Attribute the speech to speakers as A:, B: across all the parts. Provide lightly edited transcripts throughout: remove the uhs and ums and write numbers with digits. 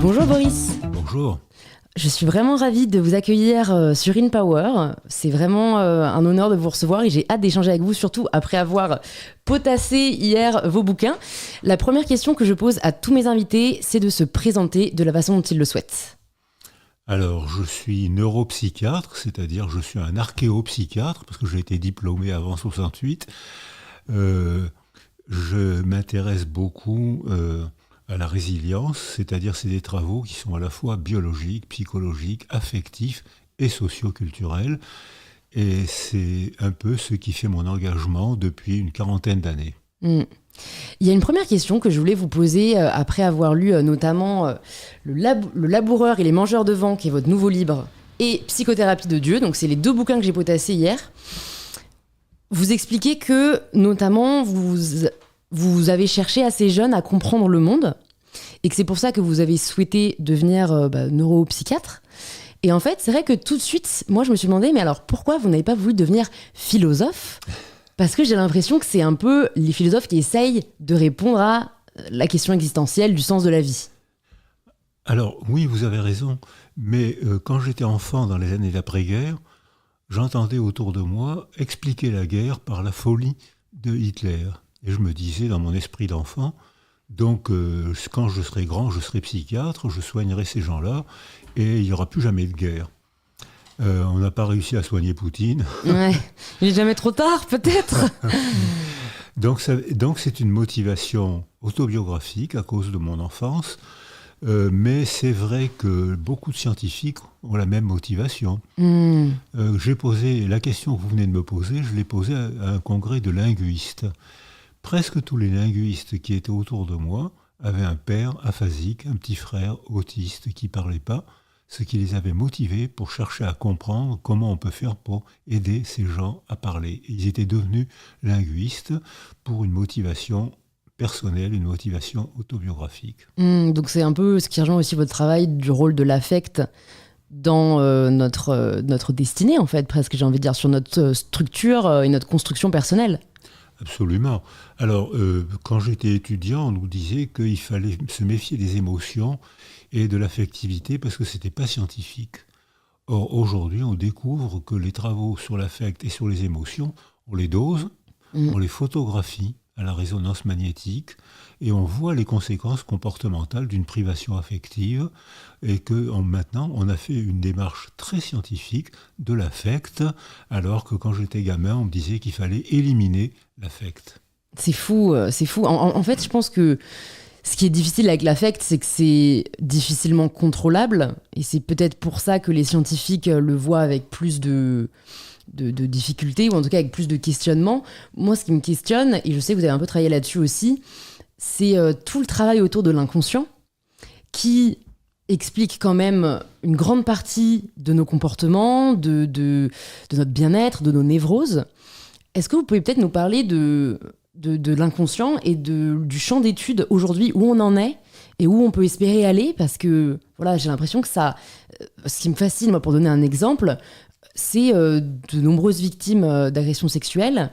A: Bonjour Boris.
B: Bonjour.
A: Je suis vraiment ravie de vous accueillir sur InPower. C'est vraiment un honneur de vous recevoir et j'ai hâte d'échanger avec vous, surtout après avoir potassé hier vos bouquins. La première question que je pose à tous mes invités, c'est de se présenter de la façon dont ils le souhaitent.
B: Alors, je suis neuropsychiatre, c'est-à-dire je suis un archéopsychiatre, parce que j'ai été diplômé avant 68. Je m'intéresse beaucoup à la résilience, c'est-à-dire c'est des travaux qui sont à la fois biologiques, psychologiques, affectifs et socioculturels. Et c'est un peu ce qui fait mon engagement depuis une quarantaine d'années.
A: Il y a une première question que je voulais vous poser après avoir lu notamment Le laboureur et les mangeurs de vent, qui est votre nouveau livre, et Psychothérapie de Dieu. Donc c'est les deux bouquins que j'ai potassés hier. Vous expliquez que notamment vous avez cherché assez jeune à comprendre le monde et que c'est pour ça que vous avez souhaité devenir neuropsychiatre. Et en fait, c'est vrai que tout de suite, moi je me suis demandé, mais alors pourquoi vous n'avez pas voulu devenir philosophe ? Parce que j'ai l'impression que c'est un peu les philosophes qui essayent de répondre à la question existentielle du sens de la vie.
B: Alors oui, vous avez raison, mais quand j'étais enfant dans les années d'après-guerre, j'entendais autour de moi expliquer la guerre par la folie de Hitler. Et je me disais dans mon esprit d'enfant, donc quand je serai grand, je serai psychiatre, je soignerai ces gens-là, et il n'y aura plus jamais de guerre. On n'a pas réussi à soigner Poutine.
A: Ouais, il n'est jamais trop tard, peut-être.
B: Donc c'est une motivation autobiographique à cause de mon enfance, mais c'est vrai que beaucoup de scientifiques ont la même motivation. J'ai posé la question que vous venez de me poser, je l'ai posée à un congrès de linguistes. Presque tous les linguistes qui étaient autour de moi avaient un père aphasique, un petit frère autiste qui ne parlait pas, ce qui les avait motivés pour chercher à comprendre comment on peut faire pour aider ces gens à parler. Ils étaient devenus linguistes pour une motivation personnelle, une motivation autobiographique.
A: Donc c'est un peu ce qui rejoint aussi votre travail du rôle de l'affect dans notre destinée, en fait, presque, j'ai envie de dire, sur notre structure et notre construction personnelle.
B: Absolument. Alors, quand j'étais étudiant, on nous disait qu'il fallait se méfier des émotions et de l'affectivité parce que ce n'était pas scientifique. Or, aujourd'hui, on découvre que les travaux sur l'affect et sur les émotions, on les dose, on les photographie à la résonance magnétique et on voit les conséquences comportementales d'une privation affective et que maintenant, on a fait une démarche très scientifique de l'affect alors que quand j'étais gamin, on me disait qu'il fallait éliminer l'affect.
A: C'est fou, c'est fou. En fait, je pense que ce qui est difficile avec l'affect, c'est que c'est difficilement contrôlable. Et c'est peut-être pour ça que les scientifiques le voient avec plus de difficultés, ou en tout cas avec plus de questionnements. Moi, ce qui me questionne, et je sais que vous avez un peu travaillé là-dessus aussi, c'est tout le travail autour de l'inconscient qui explique quand même une grande partie de nos comportements, de notre bien-être, de nos névroses. Est-ce que vous pouvez peut-être nous parler de l'inconscient et du champ d'études aujourd'hui, où on en est et où on peut espérer aller, parce que voilà, j'ai l'impression que ça, ce qui me fascine, moi, pour donner un exemple, c'est de nombreuses victimes d'agressions sexuelles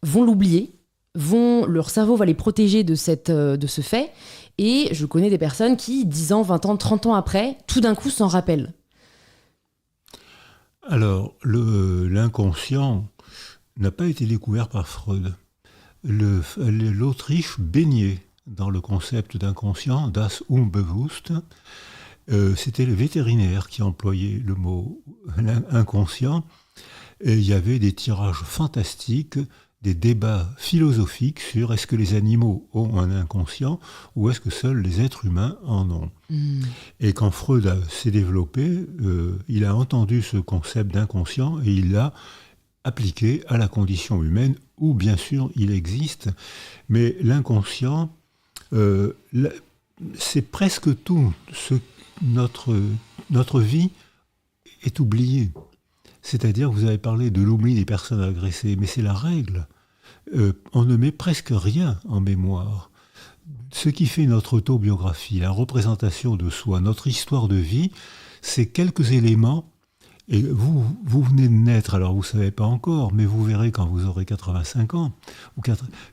A: vont l'oublier, leur cerveau va les protéger de ce fait, et je connais des personnes qui, 10 ans, 20 ans, 30 ans après, tout d'un coup s'en rappellent.
B: Alors, l'inconscient n'a pas été découvert par Freud. L'Autriche baignait dans le concept d'inconscient, das Unbewusst. C'était le vétérinaire qui employait le mot inconscient. Et il y avait des tirages fantastiques, des débats philosophiques sur est-ce que les animaux ont un inconscient ou est-ce que seuls les êtres humains en ont. Et quand Freud s'est développé, il a entendu ce concept d'inconscient et il l'a appliqué à la condition humaine où bien sûr il existe, mais l'inconscient, c'est presque tout. Notre vie est oubliée. C'est-à-dire, vous avez parlé de l'oubli des personnes agressées, mais c'est la règle. On ne met presque rien en mémoire. Ce qui fait notre autobiographie, la représentation de soi, notre histoire de vie, c'est quelques éléments Et vous venez de naître, alors vous ne savez pas encore, mais vous verrez quand vous aurez 85 ans,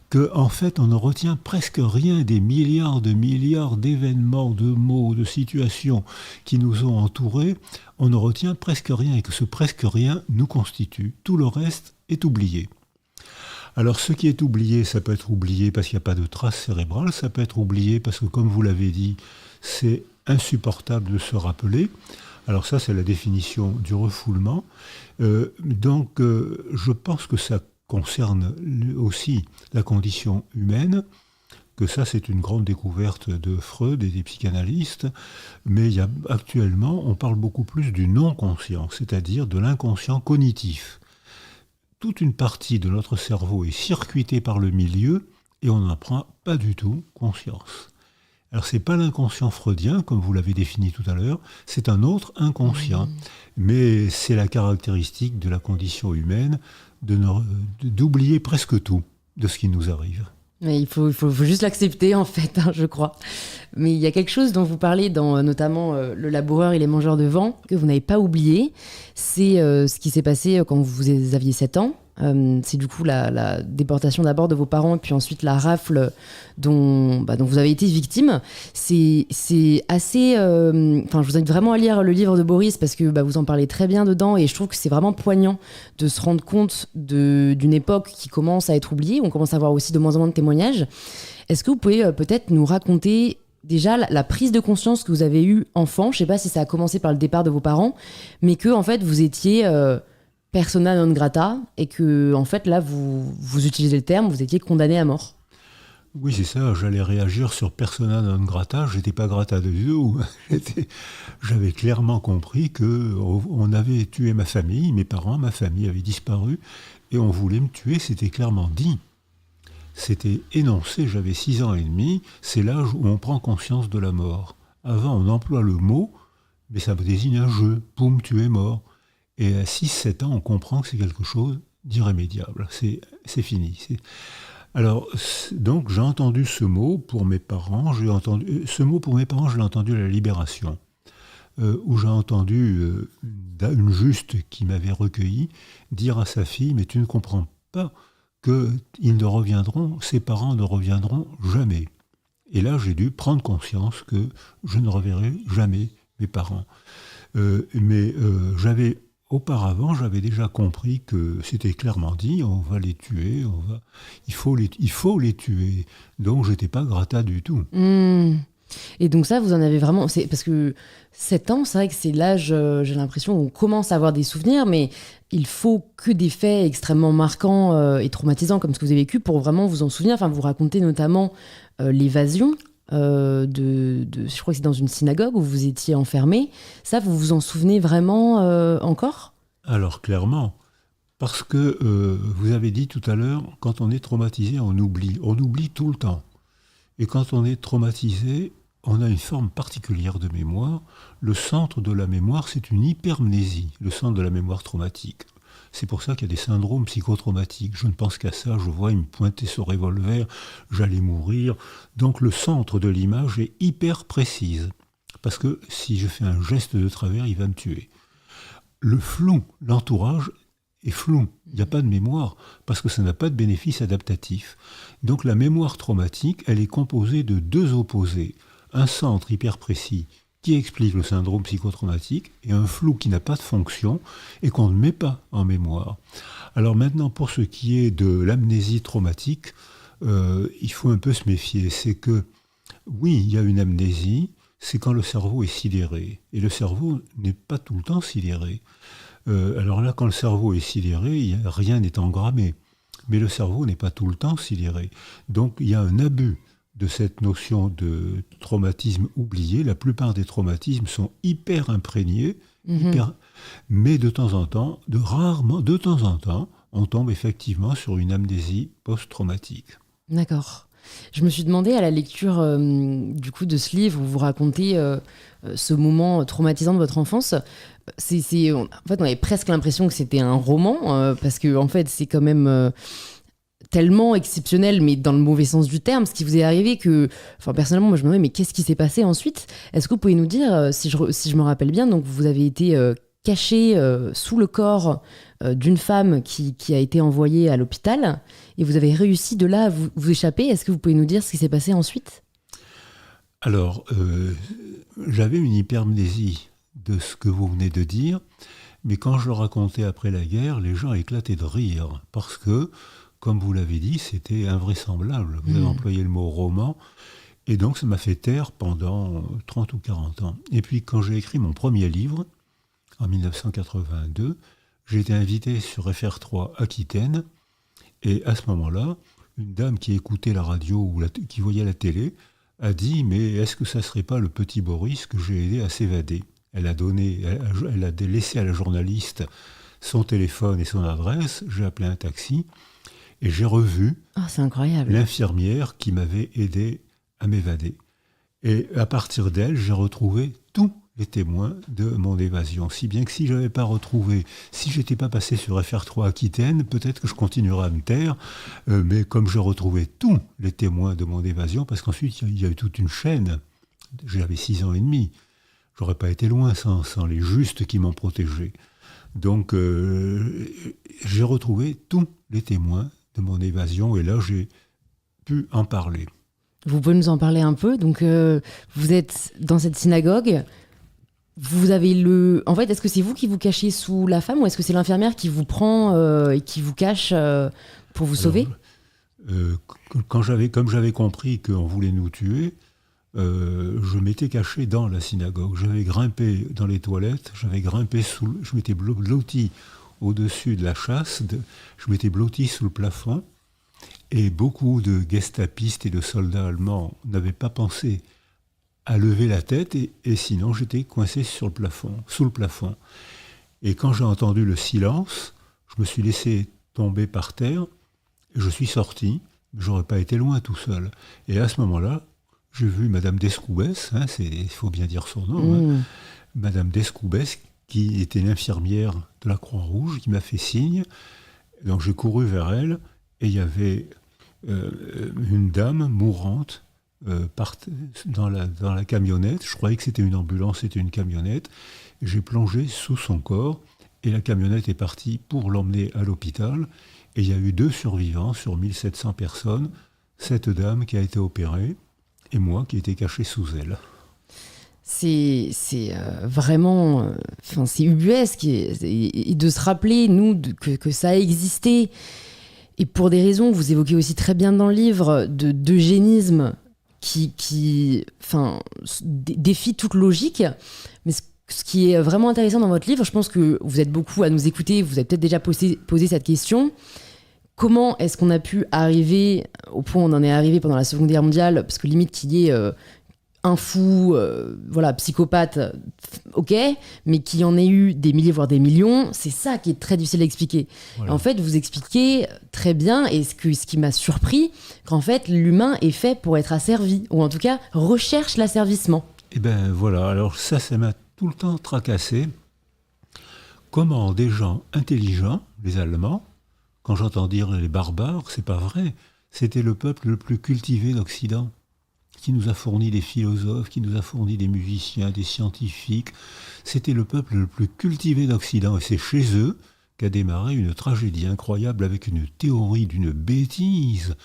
B: que en fait on ne retient presque rien des milliards d'événements, de mots, de situations qui nous ont entourés. On ne retient presque rien et que ce presque rien nous constitue. Tout le reste est oublié. Alors ce qui est oublié, ça peut être oublié parce qu'il n'y a pas de traces cérébrales, ça peut être oublié parce que comme vous l'avez dit, c'est insupportable de se rappeler. Alors ça, c'est la définition du refoulement. Je pense que ça concerne aussi la condition humaine, que ça, c'est une grande découverte de Freud et des psychanalystes, mais actuellement, on parle beaucoup plus du non-conscient, c'est-à-dire de l'inconscient cognitif. Toute une partie de notre cerveau est circuitée par le milieu et on n'en prend pas du tout conscience. Alors, ce n'est pas l'inconscient freudien, comme vous l'avez défini tout à l'heure, c'est un autre inconscient. Mais c'est la caractéristique de la condition humaine d'oublier presque tout de ce qui nous arrive.
A: Mais il faut juste l'accepter, en fait, je crois. Mais il y a quelque chose dont vous parlez dans notamment Le laboureur et les mangeurs de vent, que vous n'avez pas oublié. C'est ce qui s'est passé quand vous aviez 7 ans. C'est du coup la déportation d'abord de vos parents et puis ensuite la rafle dont vous avez été victime. C'est assez... je vous invite vraiment à lire le livre de Boris parce que vous en parlez très bien dedans et je trouve que c'est vraiment poignant de se rendre compte d'une époque qui commence à être oubliée. On commence à avoir aussi de moins en moins de témoignages. Est-ce que vous pouvez peut-être nous raconter déjà la prise de conscience que vous avez eue enfant? Je ne sais pas si ça a commencé par le départ de vos parents, mais que en fait vous étiez... persona non grata, et que, en fait, là, vous utilisez le terme, vous étiez condamné à mort.
B: Oui, c'est ça, j'allais réagir sur persona non grata, j'étais pas grata de tout. J'avais clairement compris qu'on avait tué ma famille, mes parents, ma famille avait disparu, et on voulait me tuer, c'était clairement dit. C'était énoncé, j'avais 6 ans et demi, c'est l'âge où on prend conscience de la mort. Avant, on emploie le mot, mais ça désigne un jeu, poum, tu es mort. Et à 6-7 ans, on comprend que c'est quelque chose d'irrémédiable. C'est fini. Alors, donc, j'ai entendu ce mot pour mes parents. Ce mot pour mes parents, je l'ai entendu à la Libération, où j'ai entendu une juste qui m'avait recueilli dire à sa fille « Mais tu ne comprends pas ses parents ne reviendront jamais. » Et là, j'ai dû prendre conscience que je ne reverrai jamais mes parents. Auparavant, j'avais déjà compris que c'était clairement dit, on va les tuer, il faut les tuer. Donc, je n'étais pas grata du tout.
A: Et donc ça, vous en avez vraiment... Parce que 7 ans, c'est vrai que c'est l'âge, j'ai l'impression, où on commence à avoir des souvenirs, mais il faut que des faits extrêmement marquants et traumatisants comme ce que vous avez vécu pour vraiment vous en souvenir. Enfin, vous racontez notamment l'évasion. Je crois que c'est dans une synagogue où vous étiez enfermé. Ça, vous vous en souvenez vraiment encore ?
B: Alors, clairement, parce que vous avez dit tout à l'heure, quand on est traumatisé, on oublie. On oublie tout le temps. Et quand on est traumatisé, on a une forme particulière de mémoire. Le centre de la mémoire, c'est une hypermnésie, le centre de la mémoire traumatique. C'est pour ça qu'il y a des syndromes psychotraumatiques. Je ne pense qu'à ça, je vois, il me pointait ce revolver, j'allais mourir. Donc le centre de l'image est hyper précise. Parce que si je fais un geste de travers, il va me tuer. Le flou, l'entourage est flou. Il n'y a pas de mémoire, parce que ça n'a pas de bénéfice adaptatif. Donc la mémoire traumatique, elle est composée de 2 opposés. Un centre hyper précis qui explique le syndrome psychotraumatique et un flou qui n'a pas de fonction et qu'on ne met pas en mémoire. Alors maintenant, pour ce qui est de l'amnésie traumatique, il faut un peu se méfier. C'est que, oui, il y a une amnésie, c'est quand le cerveau est sidéré. Et le cerveau n'est pas tout le temps sidéré. Alors là, quand le cerveau est sidéré, rien n'est engrammé. Mais le cerveau n'est pas tout le temps sidéré. Donc il y a un abus de cette notion de traumatisme oublié. La plupart des traumatismes sont hyper imprégnés, mais de temps en temps, on tombe effectivement sur une amnésie post-traumatique.
A: D'accord. Je me suis demandé à la lecture du coup de ce livre où vous racontez ce moment traumatisant de votre enfance. En fait, on avait presque l'impression que c'était un roman parce que en fait, c'est quand même tellement exceptionnel, mais dans le mauvais sens du terme, ce qui vous est arrivé que, enfin personnellement, moi je me demandais mais qu'est-ce qui s'est passé ensuite ? Est-ce que vous pouvez nous dire, si je me rappelle bien, donc vous avez été caché sous le corps d'une femme qui a été envoyée à l'hôpital et vous avez réussi de là à vous échapper. Est-ce que vous pouvez nous dire ce qui s'est passé ensuite ?
B: Alors, j'avais une hypermnésie de ce que vous venez de dire, mais quand je le racontais après la guerre, les gens éclataient de rire, parce que, comme vous l'avez dit, c'était invraisemblable. Vous avez employé le mot roman, et donc ça m'a fait taire pendant 30 ou 40 ans. Et puis, quand j'ai écrit mon premier livre, en 1982, j'ai été invité sur FR3 Aquitaine, et à ce moment-là, une dame qui écoutait la radio ou qui voyait la télé a dit « Mais est-ce que ça ne serait pas le petit Boris que j'ai aidé à s'évader ?» Elle a laissé à la journaliste son téléphone et son adresse. J'ai appelé un taxi et j'ai revu
A: c'est incroyable.
B: L'infirmière qui m'avait aidé à m'évader. Et à partir d'elle, j'ai retrouvé tous les témoins de mon évasion. Si bien que si je n'avais pas retrouvé, si je n'étais pas passé sur FR3 Aquitaine, peut-être que je continuerais à me taire, mais comme j'ai retrouvé tous les témoins de mon évasion, parce qu'ensuite il y a eu toute une chaîne, j'avais 6 ans et demi, j'aurais pas été loin sans les justes qui m'ont protégé. Donc j'ai retrouvé tous les témoins de mon évasion et là j'ai pu en parler.
A: Vous pouvez nous en parler un peu ? Donc vous êtes dans cette synagogue. Vous avez En fait, est-ce que c'est vous qui vous cachez sous la femme ou est-ce que c'est l'infirmière qui vous prend et qui vous cache pour vous sauver ?
B: Comme j'avais compris qu'on voulait nous tuer, je m'étais caché dans la synagogue. J'avais grimpé dans les toilettes, je m'étais blotti au-dessus de la chasse, je m'étais blotti sous le plafond et beaucoup de gestapistes et de soldats allemands n'avaient pas pensé à lever la tête et sinon j'étais coincé sous le plafond. Et quand j'ai entendu le silence, je me suis laissé tomber par terre et je suis sorti. J'aurais pas été loin tout seul. Et à ce moment-là, j'ai vu Madame Descoubès, il faut bien dire son nom, Madame Descoubès, qui était l'infirmière de la Croix-Rouge, qui m'a fait signe. Donc j'ai couru vers elle et il y avait une dame mourante dans la camionnette. Je croyais que c'était une ambulance, c'était une camionnette. J'ai plongé sous son corps et la camionnette est partie pour l'emmener à l'hôpital. Et il y a eu 2 survivants sur 1700 personnes, cette dame qui a été opérée et moi qui étais caché sous elle.
A: C'est vraiment... c'est ubuesque et de se rappeler, nous, que ça a existé. Et pour des raisons, vous évoquez aussi très bien dans le livre, d'eugénisme qui défie toute logique. Mais ce qui est vraiment intéressant dans votre livre, je pense que vous êtes beaucoup à nous écouter, vous avez peut-être déjà posé cette question. Comment est-ce qu'on a pu arriver au point où on en est arrivé pendant la Seconde Guerre mondiale, parce que limite qu'il y ait un fou, psychopathe, ok, mais qu'il y en ait eu des milliers, voire des millions, c'est ça qui est très difficile à expliquer. Voilà. En fait, vous expliquez très bien, et ce qui m'a surpris, qu'en fait, l'humain est fait pour être asservi, ou en tout cas, recherche l'asservissement.
B: Eh bien voilà, alors ça m'a tout le temps tracassé. Comment des gens intelligents, les Allemands, quand j'entends dire les barbares, c'est pas vrai, c'était le peuple le plus cultivé d'Occident, qui nous a fourni des philosophes, qui nous a fourni des musiciens, des scientifiques. C'était le peuple le plus cultivé d'Occident. Et c'est chez eux qu'a démarré une tragédie incroyable avec une théorie d'une bêtise.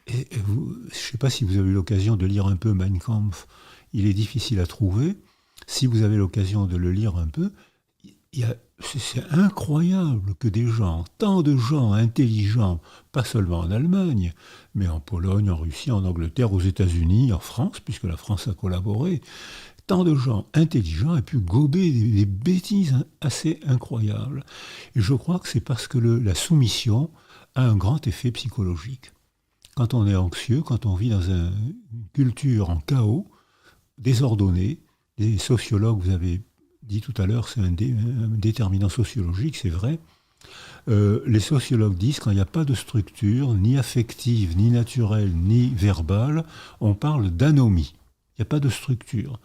B: Et je ne sais pas si vous avez eu l'occasion de lire un peu Mein Kampf. Il est difficile à trouver. Si vous avez l'occasion de le lire un peu, c'est incroyable que tant de gens intelligents, pas seulement en Allemagne, mais en Pologne, en Russie, en Angleterre, aux États-Unis, en France, puisque la France a collaboré, tant de gens intelligents aient pu gober des bêtises assez incroyables. Et je crois que c'est parce que la soumission a un grand effet psychologique. Quand on est anxieux, quand on vit dans une culture en chaos, désordonnée, les sociologues, vous avez dit tout à l'heure, c'est un déterminant sociologique, c'est vrai. Les sociologues disent quand il n'y a pas de structure, ni affective, ni naturelle, ni verbale, on parle d'anomie. Il n'y a pas de structure.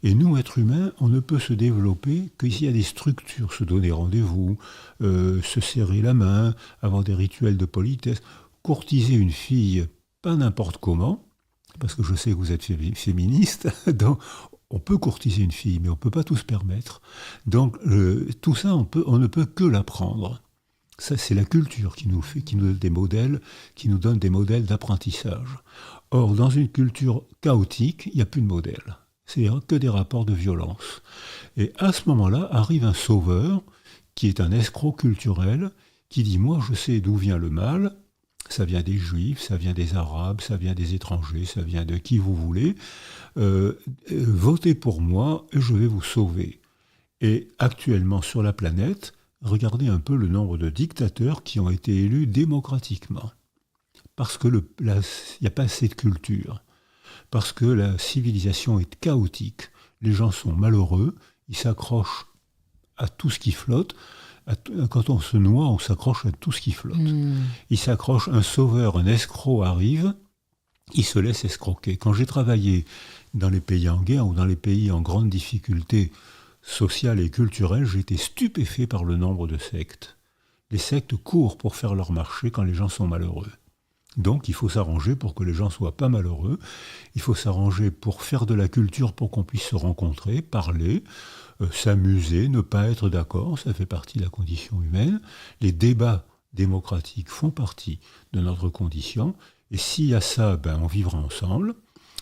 B: Et nous, êtres humains, on ne peut se développer que s'il y a des structures, se donner rendez-vous, se serrer la main, avoir des rituels de politesse, courtiser une fille, pas n'importe comment, parce que je sais que vous êtes féministe, donc on peut courtiser une fille, mais on ne peut pas tout se permettre. Donc tout ça, on ne peut que l'apprendre. Ça, c'est la culture qui nous donne des modèles, qui nous donne des modèles d'apprentissage. Or, dans une culture chaotique, il n'y a plus de modèle. C'est-à-dire que des rapports de violence. Et à ce moment-là, arrive un sauveur, qui est un escroc culturel, qui dit « Moi, je sais d'où vient le mal, ça vient des Juifs, ça vient des Arabes, ça vient des étrangers, ça vient de qui vous voulez. Votez pour moi et je vais vous sauver. » Et actuellement, sur la planète, regardez un peu le nombre de dictateurs qui ont été élus démocratiquement. Parce qu'il n'y a pas assez de culture. Parce que la civilisation est chaotique. Les gens sont malheureux, ils s'accrochent à tout ce qui flotte. Quand on se noie, on s'accroche à tout ce qui flotte. Ils s'accrochent, un sauveur, un escroc arrive, il se laisse escroquer. Quand j'ai travaillé dans les pays en guerre ou dans les pays en grande difficulté sociale et culturelle, j'ai été stupéfait par le nombre de sectes. Les sectes courent pour faire leur marché quand les gens sont malheureux. Donc il faut s'arranger pour que les gens ne soient pas malheureux. Il faut s'arranger pour faire de la culture pour qu'on puisse se rencontrer, parler, s'amuser, ne pas être d'accord. Ça fait partie de la condition humaine. Les débats démocratiques font partie de notre condition. Et s'il y a ça, on vivra ensemble.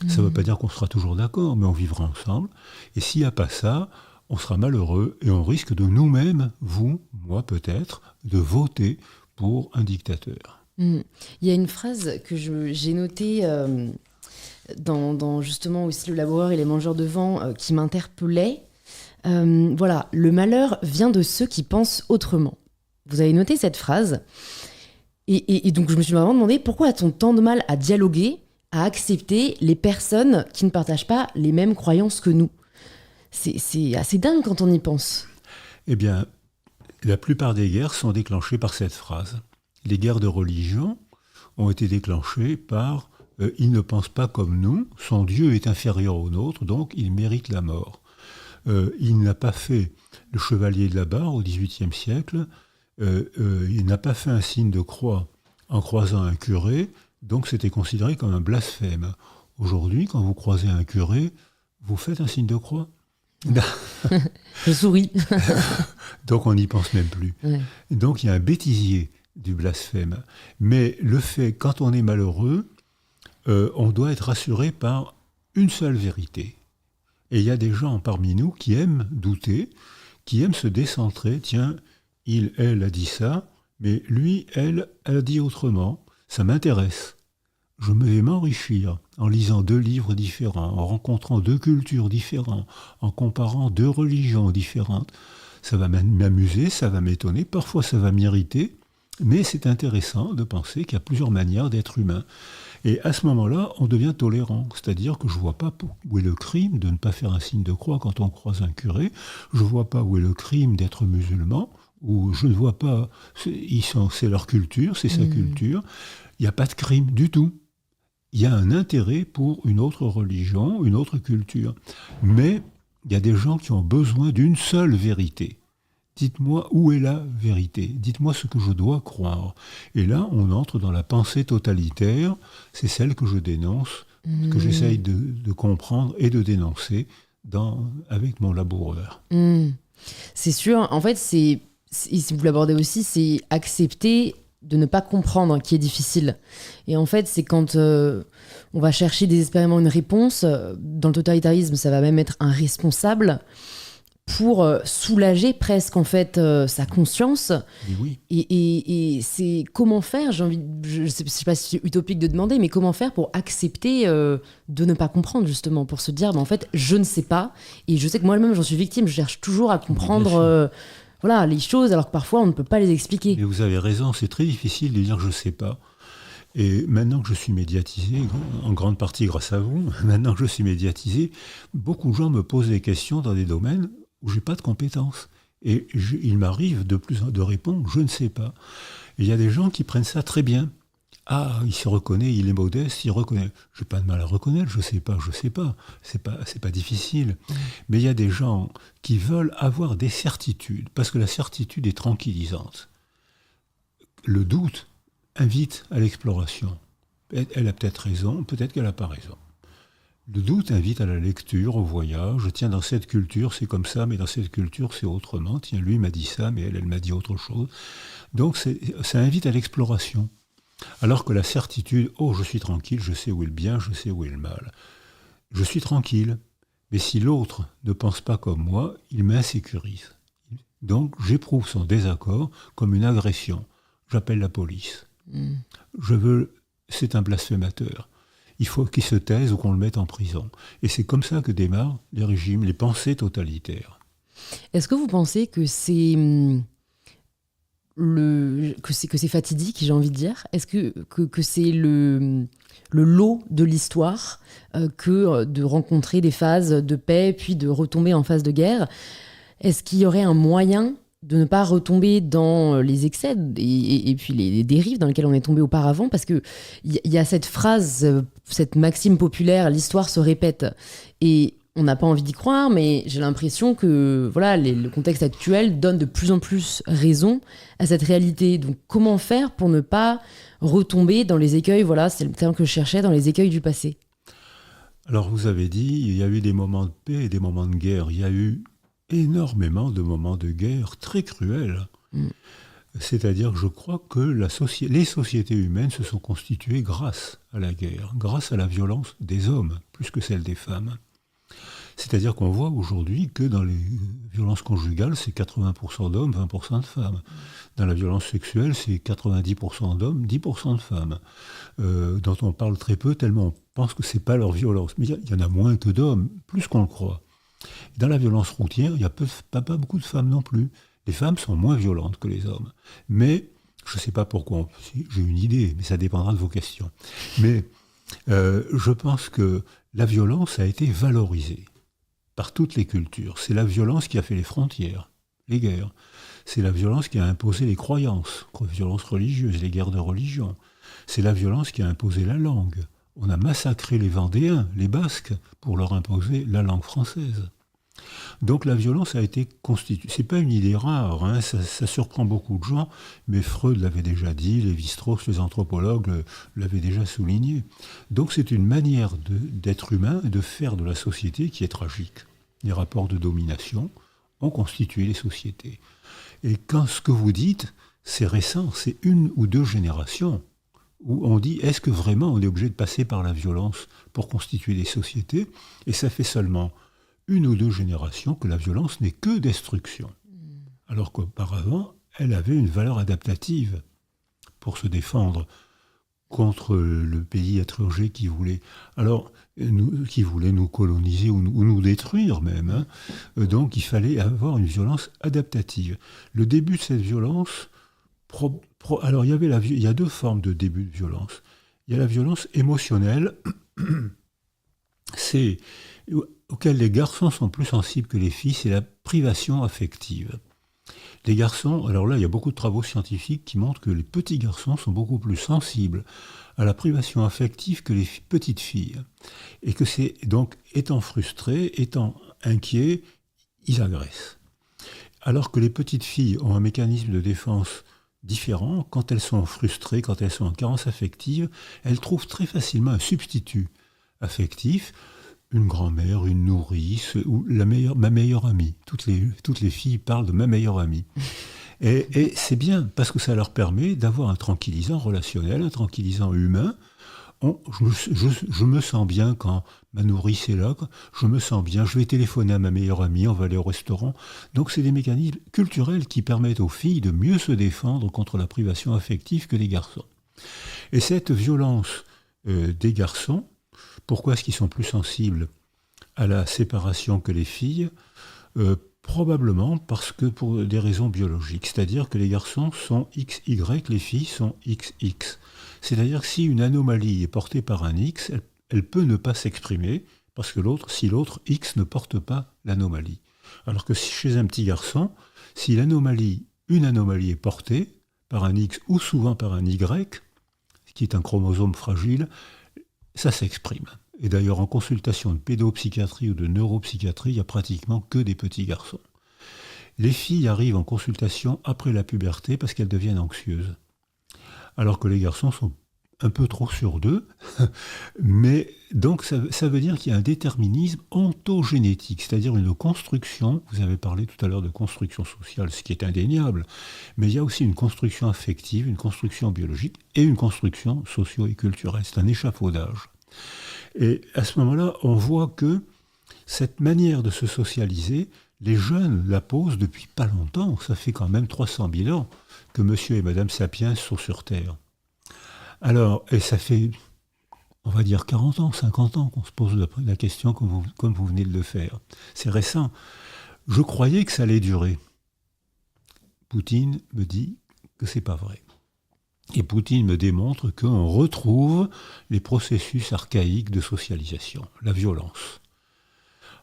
B: Ça ne veut pas dire qu'on sera toujours d'accord, mais on vivra ensemble. Et s'il n'y a pas ça, on sera malheureux et on risque de nous-mêmes, vous, moi peut-être, de voter pour un dictateur.
A: Il y a une phrase que j'ai notée dans justement aussi Le Laboureur et les Mangeurs de vent qui m'interpellait. Voilà, le malheur vient de ceux qui pensent autrement. Vous avez noté cette phrase et donc je me suis vraiment demandé pourquoi a-t-on tant de mal à dialoguer, à accepter les personnes qui ne partagent pas les mêmes croyances que nous. C'est assez dingue quand on y pense.
B: Eh bien, la plupart des guerres sont déclenchées par cette phrase. Les guerres de religion ont été déclenchées par « il ne pense pas comme nous, son Dieu est inférieur au nôtre, donc il mérite la mort ». Il n'a pas fait le chevalier de la barre au XVIIIe siècle, il n'a pas fait un signe de croix en croisant un curé, donc c'était considéré comme un blasphème. Aujourd'hui, quand vous croisez un curé, vous faites un signe de croix.
A: Je souris.
B: Donc on n'y pense même plus.
A: Ouais.
B: Donc il y a un bêtisier du blasphème. Mais le fait, quand on est malheureux, on doit être rassuré par une seule vérité. Et il y a des gens parmi nous qui aiment douter, qui aiment se décentrer. Tiens, il, elle a dit ça, mais lui, elle a dit autrement. Ça m'intéresse. Je vais m'enrichir en lisant 2 livres différents, en rencontrant 2 cultures différentes, en comparant 2 religions différentes. Ça va m'amuser, ça va m'étonner, parfois ça va m'irriter, mais c'est intéressant de penser qu'il y a plusieurs manières d'être humain. Et à ce moment-là, on devient tolérant, c'est-à-dire que je ne vois pas où est le crime de ne pas faire un signe de croix quand on croise un curé, je ne vois pas où est le crime d'être musulman, ou je ne vois pas, c'est leur culture, c'est sa culture, il n'y a pas de crime du tout. Il y a un intérêt pour une autre religion, une autre culture. Mais il y a des gens qui ont besoin d'une seule vérité. Dites-moi où est la vérité, dites-moi ce que je dois croire. Et là, on entre dans la pensée totalitaire, c'est celle que je dénonce, que j'essaye de comprendre et de dénoncer avec mon laboureur.
A: C'est sûr, en fait, si vous l'abordez aussi, c'est accepter de ne pas comprendre qui est difficile. Et en fait, c'est quand on va chercher désespérément une réponse, dans le totalitarisme, ça va même être un responsable, pour soulager presque en fait sa conscience.
B: Oui.
A: Et c'est comment faire, je ne sais pas si c'est utopique de demander, mais comment faire pour accepter de ne pas comprendre justement, pour se dire en fait je ne sais pas, et je sais que moi-même j'en suis victime, je cherche toujours à comprendre les choses alors que parfois on ne peut pas les expliquer.
B: Mais vous avez raison, c'est très difficile de dire je ne sais pas. Et maintenant que je suis médiatisé, en grande partie grâce à vous, maintenant que je suis médiatisé, beaucoup de gens me posent des questions dans des domaines où je n'ai pas de compétences. Et il m'arrive de répondre, je ne sais pas. Et il y a des gens qui prennent ça très bien. Ah, il se reconnaît, il est modeste, il reconnaît. Je n'ai pas de mal à reconnaître, je ne sais pas. C'est pas difficile. Mais il y a des gens qui veulent avoir des certitudes, parce que la certitude est tranquillisante. Le doute invite à l'exploration. Elle a peut-être raison, peut-être qu'elle n'a pas raison. Le doute invite à la lecture, au voyage. Tiens, dans cette culture, c'est comme ça, mais dans cette culture, c'est autrement. Tiens, lui m'a dit ça, mais elle m'a dit autre chose. Donc, ça invite à l'exploration. Alors que la certitude, oh, je suis tranquille, je sais où est le bien, je sais où est le mal. Je suis tranquille, mais si l'autre ne pense pas comme moi, il m'insécurise. Donc, j'éprouve son désaccord comme une agression. J'appelle la police. C'est un blasphémateur. Il faut qu'il se taise ou qu'on le mette en prison. Et c'est comme ça que démarrent les régimes, les pensées totalitaires.
A: Est-ce que vous pensez que c'est fatidique, j'ai envie de dire? Est-ce que c'est le lot de l'histoire que de rencontrer des phases de paix puis de retomber en phase de guerre? Est-ce qu'il y aurait un moyen de ne pas retomber dans les excès et puis les dérives dans lesquelles on est tombé auparavant? Parce qu'il y a cette phrase, cette maxime populaire, l'histoire se répète. Et on n'a pas envie d'y croire, mais j'ai l'impression que voilà, le contexte actuel donne de plus en plus raison à cette réalité. Donc comment faire pour ne pas retomber dans les écueils, voilà, c'est le terme que je cherchais, dans les écueils du passé?
B: Alors vous avez dit, il y a eu des moments de paix et des moments de guerre. Il y a eu énormément de moments de guerre très cruels. C'est-à-dire que je crois que les sociétés humaines se sont constituées grâce à la guerre, grâce à la violence des hommes, plus que celle des femmes. C'est-à-dire qu'on voit aujourd'hui que dans les violences conjugales, c'est 80% d'hommes, 20% de femmes. Dans la violence sexuelle, c'est 90% d'hommes, 10% de femmes. Dont on parle très peu, tellement on pense que ce n'est pas leur violence. Mais il y en a moins que d'hommes, plus qu'on le croit. Dans la violence routière, il n'y a pas beaucoup de femmes non plus. Les femmes sont moins violentes que les hommes. Mais, je ne sais pas pourquoi, j'ai une idée, mais ça dépendra de vos questions. Mais je pense que la violence a été valorisée par toutes les cultures. C'est la violence qui a fait les frontières, les guerres. C'est la violence qui a imposé les croyances, les violences religieuses, les guerres de religion. C'est la violence qui a imposé la langue. On a massacré les Vendéens, les Basques, pour leur imposer la langue française. Donc la violence a été constituée. C'est pas une idée rare, hein, ça surprend beaucoup de gens, mais Freud l'avait déjà dit, Lévi-Strauss, les anthropologues l'avaient déjà souligné. Donc c'est une manière d'être humain et de faire de la société qui est tragique. Les rapports de domination ont constitué les sociétés. Et quand ce que vous dites, c'est récent, c'est 1 ou 2 générations où on dit, est-ce que vraiment on est obligé de passer par la violence pour constituer des sociétés? Et ça fait seulement 1 ou 2 générations que la violence n'est que destruction. Alors qu'auparavant, elle avait une valeur adaptative pour se défendre contre le pays étranger qui voulait nous coloniser ou nous détruire même. Hein. Donc il fallait avoir une violence adaptative. Le début de cette violence... Alors il y a 2 formes de début de violence. Il y a la violence émotionnelle, auquel les garçons sont plus sensibles que les filles, c'est la privation affective. Les garçons, alors là il y a beaucoup de travaux scientifiques qui montrent que les petits garçons sont beaucoup plus sensibles à la privation affective que les petites filles. Et que c'est donc, étant frustrés, étant inquiets, ils agressent. Alors que les petites filles ont un mécanisme de défense différent, quand elles sont frustrées, quand elles sont en carence affective, elles trouvent très facilement un substitut affectif, une grand-mère, une nourrice, ou ma meilleure amie. Toutes les filles parlent de ma meilleure amie. Et c'est bien, parce que ça leur permet d'avoir un tranquillisant relationnel, un tranquillisant humain. Je me sens bien quand ma nourrice est là, je me sens bien, je vais téléphoner à ma meilleure amie, on va aller au restaurant. Donc c'est des mécanismes culturels qui permettent aux filles de mieux se défendre contre la privation affective que les garçons. Et cette violence des garçons, pourquoi est-ce qu'ils sont plus sensibles à la séparation que les filles? Probablement parce que pour des raisons biologiques, c'est-à-dire que les garçons sont XY, les filles sont XX. C'est-à-dire que si une anomalie est portée par un X, elle peut ne pas s'exprimer, parce que si l'autre X ne porte pas l'anomalie. Alors que chez un petit garçon, si une anomalie est portée par un X ou souvent par un Y, qui est un chromosome fragile, ça s'exprime. Et d'ailleurs, en consultation de pédopsychiatrie ou de neuropsychiatrie, il n'y a pratiquement que des petits garçons. Les filles arrivent en consultation après la puberté parce qu'elles deviennent anxieuses. Alors que les garçons sont un peu trop sur deux, mais donc ça veut dire qu'il y a un déterminisme ontogénétique, c'est-à-dire une construction, vous avez parlé tout à l'heure de construction sociale, ce qui est indéniable, mais il y a aussi une construction affective, une construction biologique et une construction socio- et culturelle, c'est un échafaudage. Et à ce moment-là, on voit que cette manière de se socialiser, les jeunes la posent depuis pas longtemps, ça fait quand même 300 000 ans que monsieur et madame Sapiens sont sur Terre. Alors, et ça fait, on va dire 40 ans, 50 ans qu'on se pose la question comme vous venez de le faire. C'est récent. Je croyais que ça allait durer. Poutine me dit que c'est pas vrai. Et Poutine me démontre qu'on retrouve les processus archaïques de socialisation, la violence.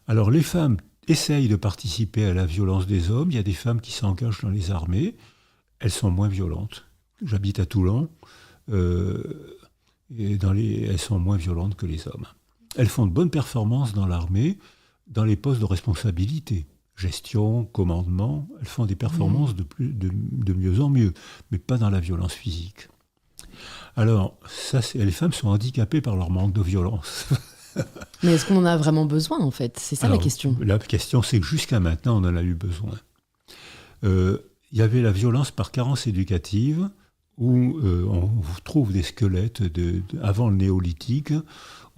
B: Alors, les femmes essayent de participer à la violence des hommes. Il y a des femmes qui s'engagent dans les armées. Elles sont moins violentes. J'habite à Toulon. Et elles sont moins violentes que les hommes. Elles font de bonnes performances dans l'armée, dans les postes de responsabilité, gestion, commandement. Elles font des performances de mieux en mieux, mais pas dans la violence physique. Alors, les femmes sont handicapées par leur manque de violence.
A: Mais est-ce qu'on en a vraiment besoin, en fait? C'est ça la question.
B: La question, c'est que jusqu'à maintenant, on en a eu besoin. Il y avait la violence par carence éducative, où on trouve des squelettes avant le néolithique,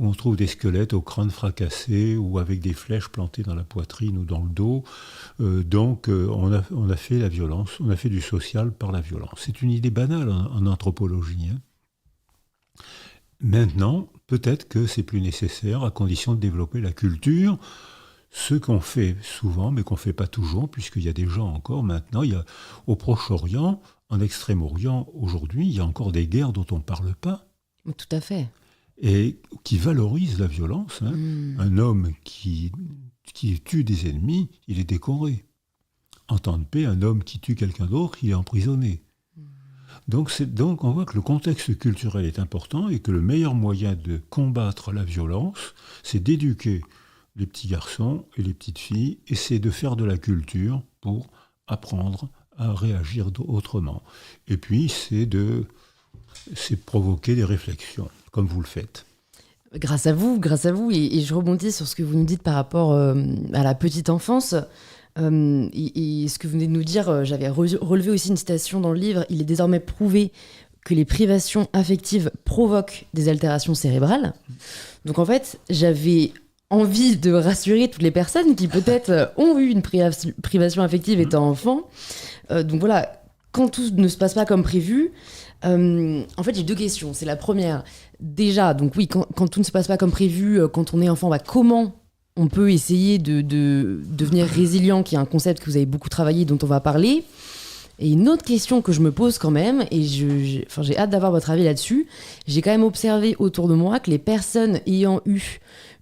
B: où on trouve des squelettes au crâne fracassé ou avec des flèches plantées dans la poitrine ou dans le dos. Donc on a fait la violence, on a fait du social par la violence. C'est une idée banale en anthropologie. Hein. Maintenant, peut-être que c'est plus nécessaire à condition de développer la culture, ce qu'on fait souvent, mais qu'on ne fait pas toujours, puisqu'il y a des gens encore maintenant, il y a au Proche-Orient, en Extrême-Orient, aujourd'hui, il y a encore des guerres dont on ne parle pas.
A: Tout à fait.
B: Et qui valorisent la violence. Hein. Un homme qui tue des ennemis, il est décoré. En temps de paix, un homme qui tue quelqu'un d'autre, il est emprisonné. Donc on voit que le contexte culturel est important et que le meilleur moyen de combattre la violence, c'est d'éduquer les petits garçons et les petites filles, et c'est de faire de la culture pour apprendre à réagir autrement. Et puis, c'est provoquer des réflexions, comme vous le faites.
A: Grâce à vous, et je rebondis sur ce que vous nous dites par rapport à la petite enfance. Et ce que vous venez de nous dire, j'avais relevé aussi une citation dans le livre, il est désormais prouvé que les privations affectives provoquent des altérations cérébrales. Donc en fait, j'avais envie de rassurer toutes les personnes qui peut-être ont eu une privation affective étant enfant. Donc voilà, quand tout ne se passe pas comme prévu, en fait j'ai deux questions. C'est la première, déjà, donc oui, quand tout ne se passe pas comme prévu, quand on est enfant, comment on peut essayer de devenir résilient, qui est un concept que vous avez beaucoup travaillé, dont on va parler. Et une autre question que je me pose quand même, et j'ai hâte d'avoir votre avis là-dessus, j'ai quand même observé autour de moi que les personnes ayant eu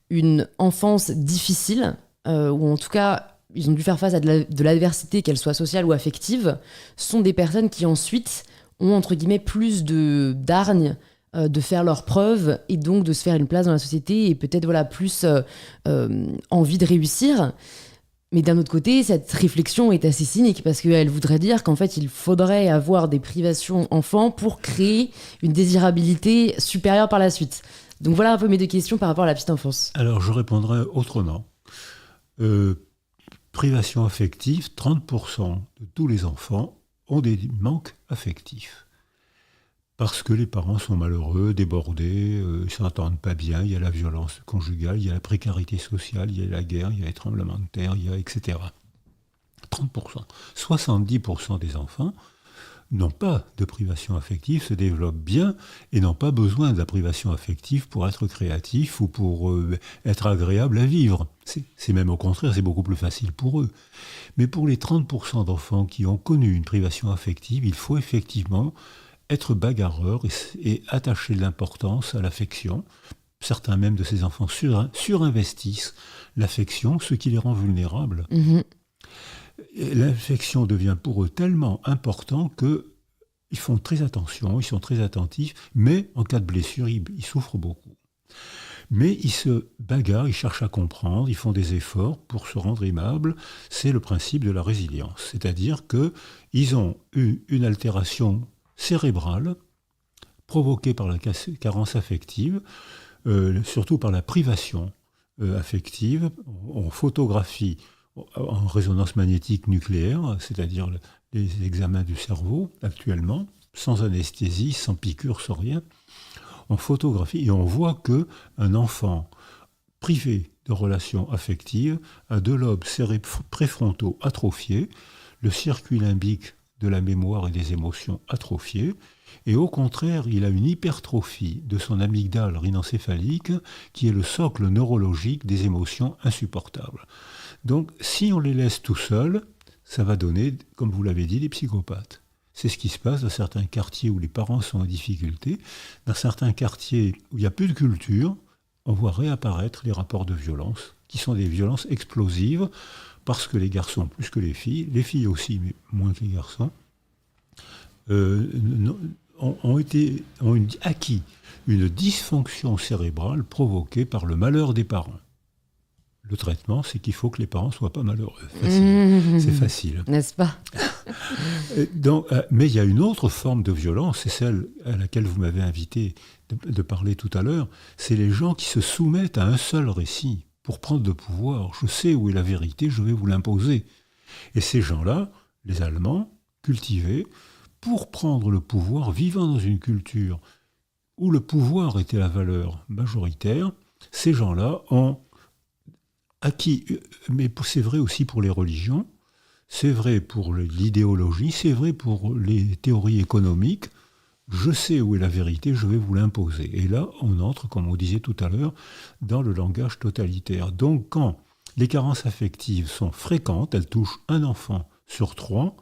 A: une enfance difficile, ou en tout cas, ils ont dû faire face à de l'adversité, qu'elle soit sociale ou affective, sont des personnes qui ensuite ont, entre guillemets, plus d'hargne, de faire leurs preuves et donc de se faire une place dans la société et peut-être plus envie de réussir. Mais d'un autre côté, cette réflexion est assez cynique parce qu'elle voudrait dire qu'en fait, il faudrait avoir des privations enfants pour créer une désirabilité supérieure par la suite. Donc voilà un peu mes deux questions par rapport à la petite enfance.
B: Alors je répondrai autrement. Privation affective, 30% de tous les enfants ont des manques affectifs. Parce que les parents sont malheureux, débordés, ils ne s'entendent pas bien, il y a la violence conjugale, il y a la précarité sociale, il y a la guerre, il y a les tremblements de terre, etc. 30%. 70% des enfants n'ont pas de privation affective, se développent bien et n'ont pas besoin de la privation affective pour être créatifs ou pour être agréables à vivre. C'est même au contraire, c'est beaucoup plus facile pour eux. Mais pour les 30% d'enfants qui ont connu une privation affective, il faut effectivement être bagarreur et attacher de l'importance à l'affection. Certains même de ces enfants surinvestissent l'affection, ce qui les rend vulnérables. Mmh. L'affection devient pour eux tellement important qu'ils font très attention, ils sont très attentifs, mais en cas de blessure, ils souffrent beaucoup. Mais ils se bagarrent, ils cherchent à comprendre, ils font des efforts pour se rendre aimables. C'est le principe de la résilience. C'est-à-dire qu'ils ont eu une altération cérébrale provoquées par la carence affective, surtout par la privation affective. On photographie en résonance magnétique nucléaire, c'est-à-dire les examens du cerveau actuellement, sans anesthésie, sans piqûre, sans rien. On photographie et on voit qu'un enfant privé de relations affectives a 2 lobes préfrontaux atrophiés, le circuit limbique de la mémoire et des émotions atrophiés, et au contraire, il a une hypertrophie de son amygdale rhinencéphalique qui est le socle neurologique des émotions insupportables. Donc, si on les laisse tout seuls, ça va donner, comme vous l'avez dit, des psychopathes. C'est ce qui se passe dans certains quartiers où les parents sont en difficulté. Dans certains quartiers où il n'y a plus de culture, on voit réapparaître les rapports de violence, qui sont des violences explosives, parce que les garçons, plus que les filles aussi, mais moins que les garçons, ont acquis une dysfonction cérébrale provoquée par le malheur des parents. Le traitement, c'est qu'il faut que les parents ne soient pas malheureux. C'est facile.
A: N'est-ce pas?
B: Mais il y a une autre forme de violence, c'est celle à laquelle vous m'avez invité de parler tout à l'heure, c'est les gens qui se soumettent à un seul récit pour prendre le pouvoir. Je sais où est la vérité, je vais vous l'imposer. Et ces gens-là, les Allemands, cultivés, pour prendre le pouvoir, vivant dans une culture où le pouvoir était la valeur majoritaire, ces gens-là ont acquis, mais c'est vrai aussi pour les religions, c'est vrai pour l'idéologie, c'est vrai pour les théories économiques. Je sais où est la vérité, je vais vous l'imposer. Et là, on entre, comme on disait tout à l'heure, dans le langage totalitaire. Donc, quand les carences affectives sont fréquentes, elles touchent 1 enfant sur 3,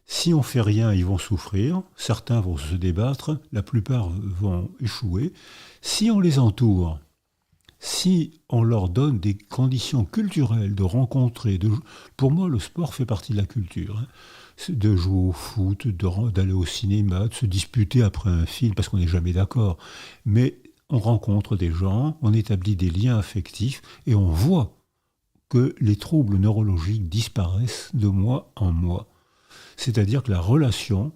B: si on ne fait rien, ils vont souffrir, certains vont se débattre, la plupart vont échouer. Si on les entoure, si on leur donne des conditions culturelles de rencontrer, pour moi le sport fait partie de la culture, de jouer au foot, d'aller au cinéma, de se disputer après un film parce qu'on n'est jamais d'accord, mais on rencontre des gens, on établit des liens affectifs et on voit que les troubles neurologiques disparaissent de mois en mois. C'est-à-dire que la relation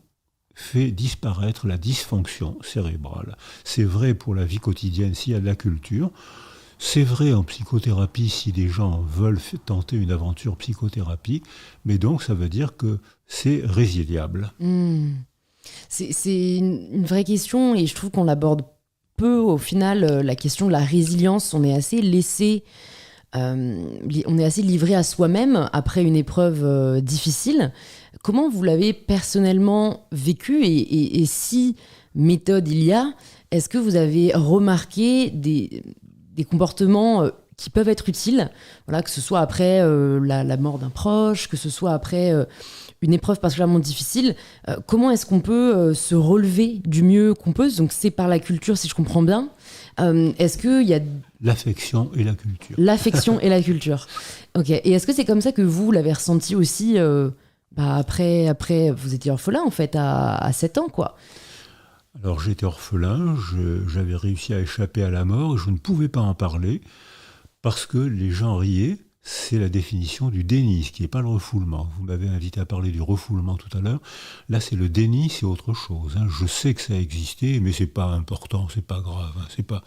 B: fait disparaître la dysfonction cérébrale. C'est vrai pour la vie quotidienne s'il y a de la culture. C'est vrai en psychothérapie si des gens veulent tenter une aventure psychothérapique, mais donc ça veut dire que c'est résiliable.
A: C'est une vraie question et je trouve qu'on l'aborde peu au final, la question de la résilience. On est assez laissé, on est assez livré à soi-même après une épreuve difficile. Comment vous l'avez personnellement vécu et si méthode il y a, est-ce que vous avez remarqué des comportements qui peuvent être utiles, voilà, que ce soit après la mort d'un proche, que ce soit après une épreuve particulièrement difficile, comment est-ce qu'on peut se relever du mieux qu'on peut? Donc c'est par la culture, si je comprends bien. Est-ce qu'il y a...
B: L'affection et la culture.
A: L'affection et la culture. Ok. Et est-ce que c'est comme ça que vous l'avez ressenti aussi après, vous étiez orphelin, en fait, à 7 ans, quoi?
B: Alors j'étais orphelin, j'avais réussi à échapper à la mort, je ne pouvais pas en parler parce que les gens riaient. C'est la définition du déni, ce qui n'est pas le refoulement. Vous m'avez invité à parler du refoulement tout à l'heure. Là, c'est le déni, c'est autre chose. Je sais que ça a existé, mais c'est pas important, c'est pas grave. C'est pas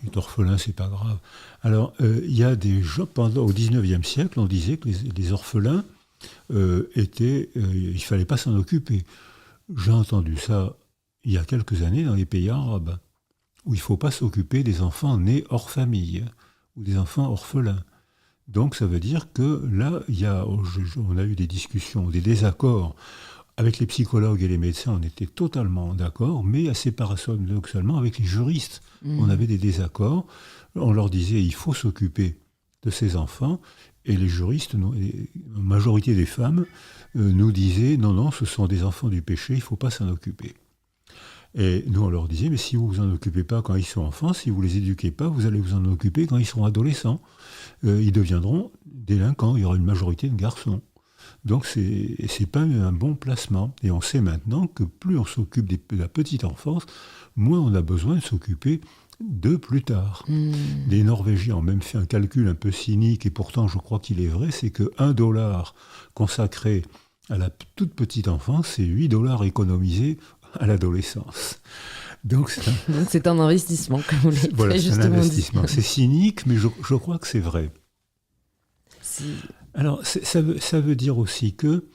B: être orphelin, c'est pas grave. Alors, il y a des gens, au XIXe siècle, on disait que les orphelins il fallait pas s'en occuper. J'ai entendu ça il y a quelques années dans les pays arabes, où il ne faut pas s'occuper des enfants nés hors famille, ou des enfants orphelins. Donc ça veut dire que là, on a eu des discussions, des désaccords. Avec les psychologues et les médecins, on était totalement d'accord, mais assez paradoxalement, avec les juristes, on avait des désaccords. On leur disait, il faut s'occuper de ces enfants, et les juristes, la majorité des femmes, nous disaient, non, ce sont des enfants du péché, il ne faut pas s'en occuper. Et nous, on leur disait, mais si vous ne vous en occupez pas quand ils sont enfants, si vous ne les éduquez pas, vous allez vous en occuper quand ils seront adolescents. Ils deviendront délinquants, il y aura une majorité de garçons. Donc, c'est pas un bon placement. Et on sait maintenant que plus on s'occupe de la petite enfance, moins on a besoin de s'occuper de plus tard. Les Norvégiens ont même fait un calcul un peu cynique, et pourtant je crois qu'il est vrai, c'est que $1 consacré à la toute petite enfance, c'est $8 économisés à l'adolescence. Donc
A: Donc c'est un investissement, comme vous l'avez
B: voilà,
A: très
B: c'est un
A: justement
B: investissement.
A: dit.
B: C'est cynique, mais je crois que c'est vrai.
A: C'est-
B: Alors, ça veut dire aussi que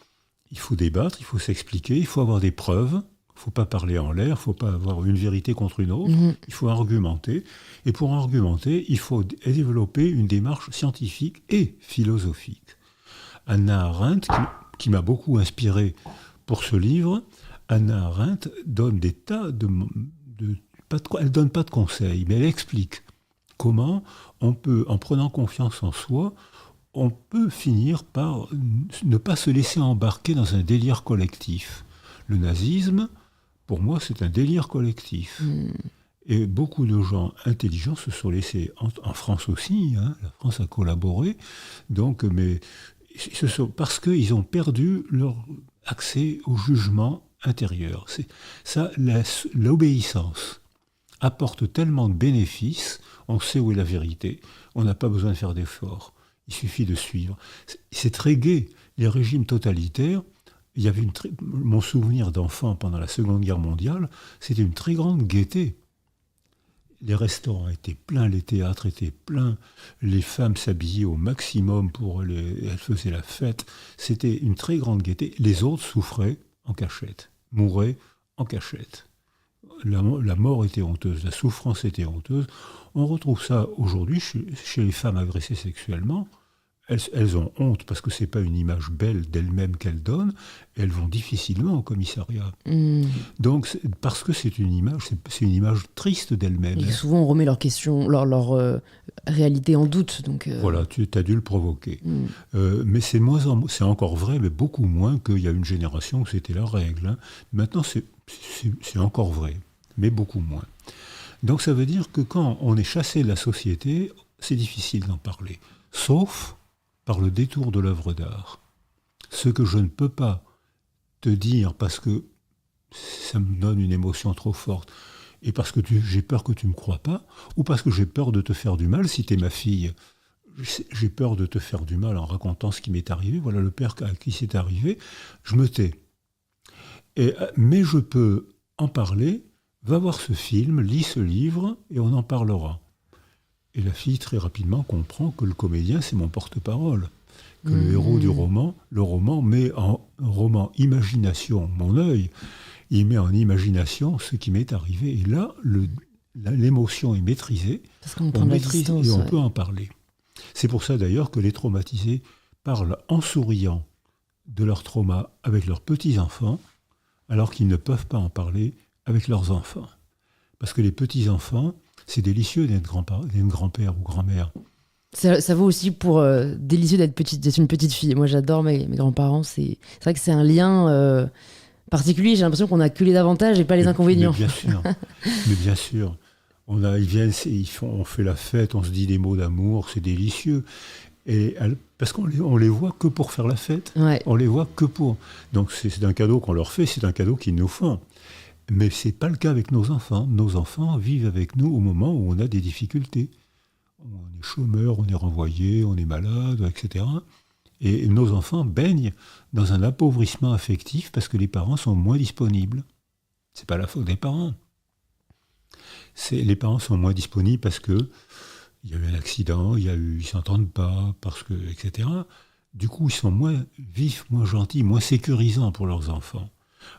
B: il faut débattre, il faut s'expliquer, il faut avoir des preuves. Il ne faut pas parler en l'air, il ne faut pas avoir une vérité contre une autre.
A: Mhm.
B: Il faut argumenter. Et pour argumenter, il faut développer une démarche scientifique et philosophique. Anna Arendt, qui m'a beaucoup inspiré pour ce livre, Anna Arendt donne des tas elle ne donne pas de conseils, mais elle explique comment on peut, en prenant confiance en soi, on peut finir par ne pas se laisser embarquer dans un délire collectif. Le nazisme, pour moi, c'est un délire collectif.
A: Mm.
B: Et beaucoup de gens intelligents se sont laissés, en France aussi, hein, la France a collaboré, donc, mais parce qu'ils ont perdu leur accès au jugement intérieur. Ça, l'obéissance apporte tellement de bénéfices, on sait où est la vérité, on n'a pas besoin de faire d'efforts, il suffit de suivre. C'est très gai. Les régimes totalitaires, il y avait mon souvenir d'enfant pendant la Seconde Guerre mondiale, c'était une très grande gaieté. Les restaurants étaient pleins, les théâtres étaient pleins, les femmes s'habillaient au maximum elles faisaient la fête. C'était une très grande gaieté. Les autres souffraient en cachette, mouraient en cachette. La mort était honteuse, la souffrance était honteuse. On retrouve ça aujourd'hui chez les femmes agressées sexuellement. Elles ont honte parce que ce n'est pas une image belle d'elles-mêmes qu'elles donnent, et elles vont difficilement au commissariat.
A: Mm.
B: Donc, parce que c'est une image triste d'elles-mêmes.
A: Et souvent, on remet leur question, leur réalité en doute. Donc,
B: Voilà, tu as dû le provoquer.
A: Mm.
B: Mais c'est encore vrai, mais beaucoup moins qu'il y a une génération où c'était la règle. Hein. Maintenant, c'est encore vrai, mais beaucoup moins. Donc, ça veut dire que quand on est chassé de la société, c'est difficile d'en parler. Sauf par le détour de l'œuvre d'art. Ce que je ne peux pas te dire parce que ça me donne une émotion trop forte, et parce que j'ai peur que tu ne me crois pas, ou parce que j'ai peur de te faire du mal si tu es ma fille. J'ai peur de te faire du mal en racontant ce qui m'est arrivé. Voilà le père à qui c'est arrivé. Je me tais. Mais je peux en parler. Va voir ce film, lis ce livre, et on en parlera. Et la fille, très rapidement, comprend que le comédien, c'est mon porte-parole. Que le héros du roman, le roman met en roman imagination mon œil, il met en imagination ce qui m'est arrivé. Et là, l'émotion est maîtrisée,
A: Parce qu'on
B: on maîtrise
A: distance,
B: et on
A: ouais.
B: peut en parler. C'est pour ça d'ailleurs que les traumatisés parlent en souriant de leur trauma avec leurs petits-enfants, alors qu'ils ne peuvent pas en parler avec leurs enfants. Parce que les petits-enfants, c'est délicieux d'être grand-père ou grand-mère.
A: Ça vaut aussi pour délicieux d'être une petite fille. Moi, j'adore mes grands-parents. C'est vrai que c'est un lien particulier. J'ai l'impression qu'on n'a que les avantages et pas les inconvénients.
B: Mais bien sûr. Ils viennent, on fait la fête, on se dit des mots d'amour, c'est délicieux. Parce qu'on les voit que pour faire la fête.
A: Ouais.
B: On les voit que pour. Donc c'est un cadeau qu'on leur fait, c'est un cadeau qu'ils nous font. Mais ce n'est pas le cas avec nos enfants. Nos enfants vivent avec nous au moment où on a des difficultés. On est chômeur, on est renvoyé, on est malade, etc. Et nos enfants baignent dans un appauvrissement affectif parce que les parents sont moins disponibles. Ce n'est pas la faute des parents. Les parents sont moins disponibles parce qu'il y a eu un accident, ils ne s'entendent pas, etc. Du coup, ils sont moins vifs, moins gentils, moins sécurisants pour leurs enfants.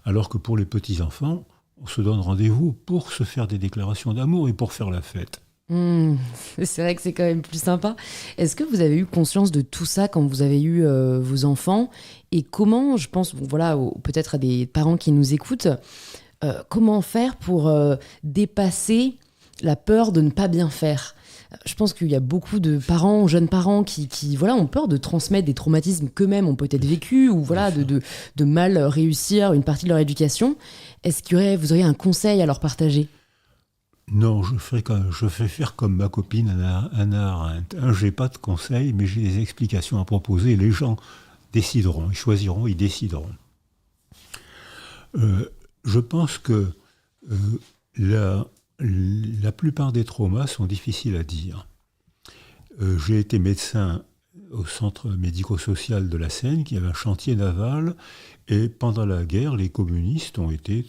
B: Alors que pour les petits-enfants, on se donne rendez-vous pour se faire des déclarations d'amour et pour faire la fête.
A: C'est vrai que c'est quand même plus sympa. Est-ce que vous avez eu conscience de tout ça quand vous avez eu vos enfants? Et comment, je pense, peut-être à des parents qui nous écoutent, comment faire pour dépasser la peur de ne pas bien faire? Je pense qu'il y a beaucoup de parents, jeunes parents, qui ont peur de transmettre des traumatismes qu'eux-mêmes ont peut-être vécus ou de mal réussir une partie de leur éducation. Est-ce que vous auriez un conseil à leur partager?
B: Non, je fais faire comme ma copine Anna Arendt. Je n'ai pas de conseils, mais j'ai des explications à proposer. Les gens décideront, ils choisiront, ils décideront. Je pense que la plupart des traumas sont difficiles à dire. J'ai été médecin au centre médico-social de la Seine, qui avait un chantier naval, et pendant la guerre, les communistes ont été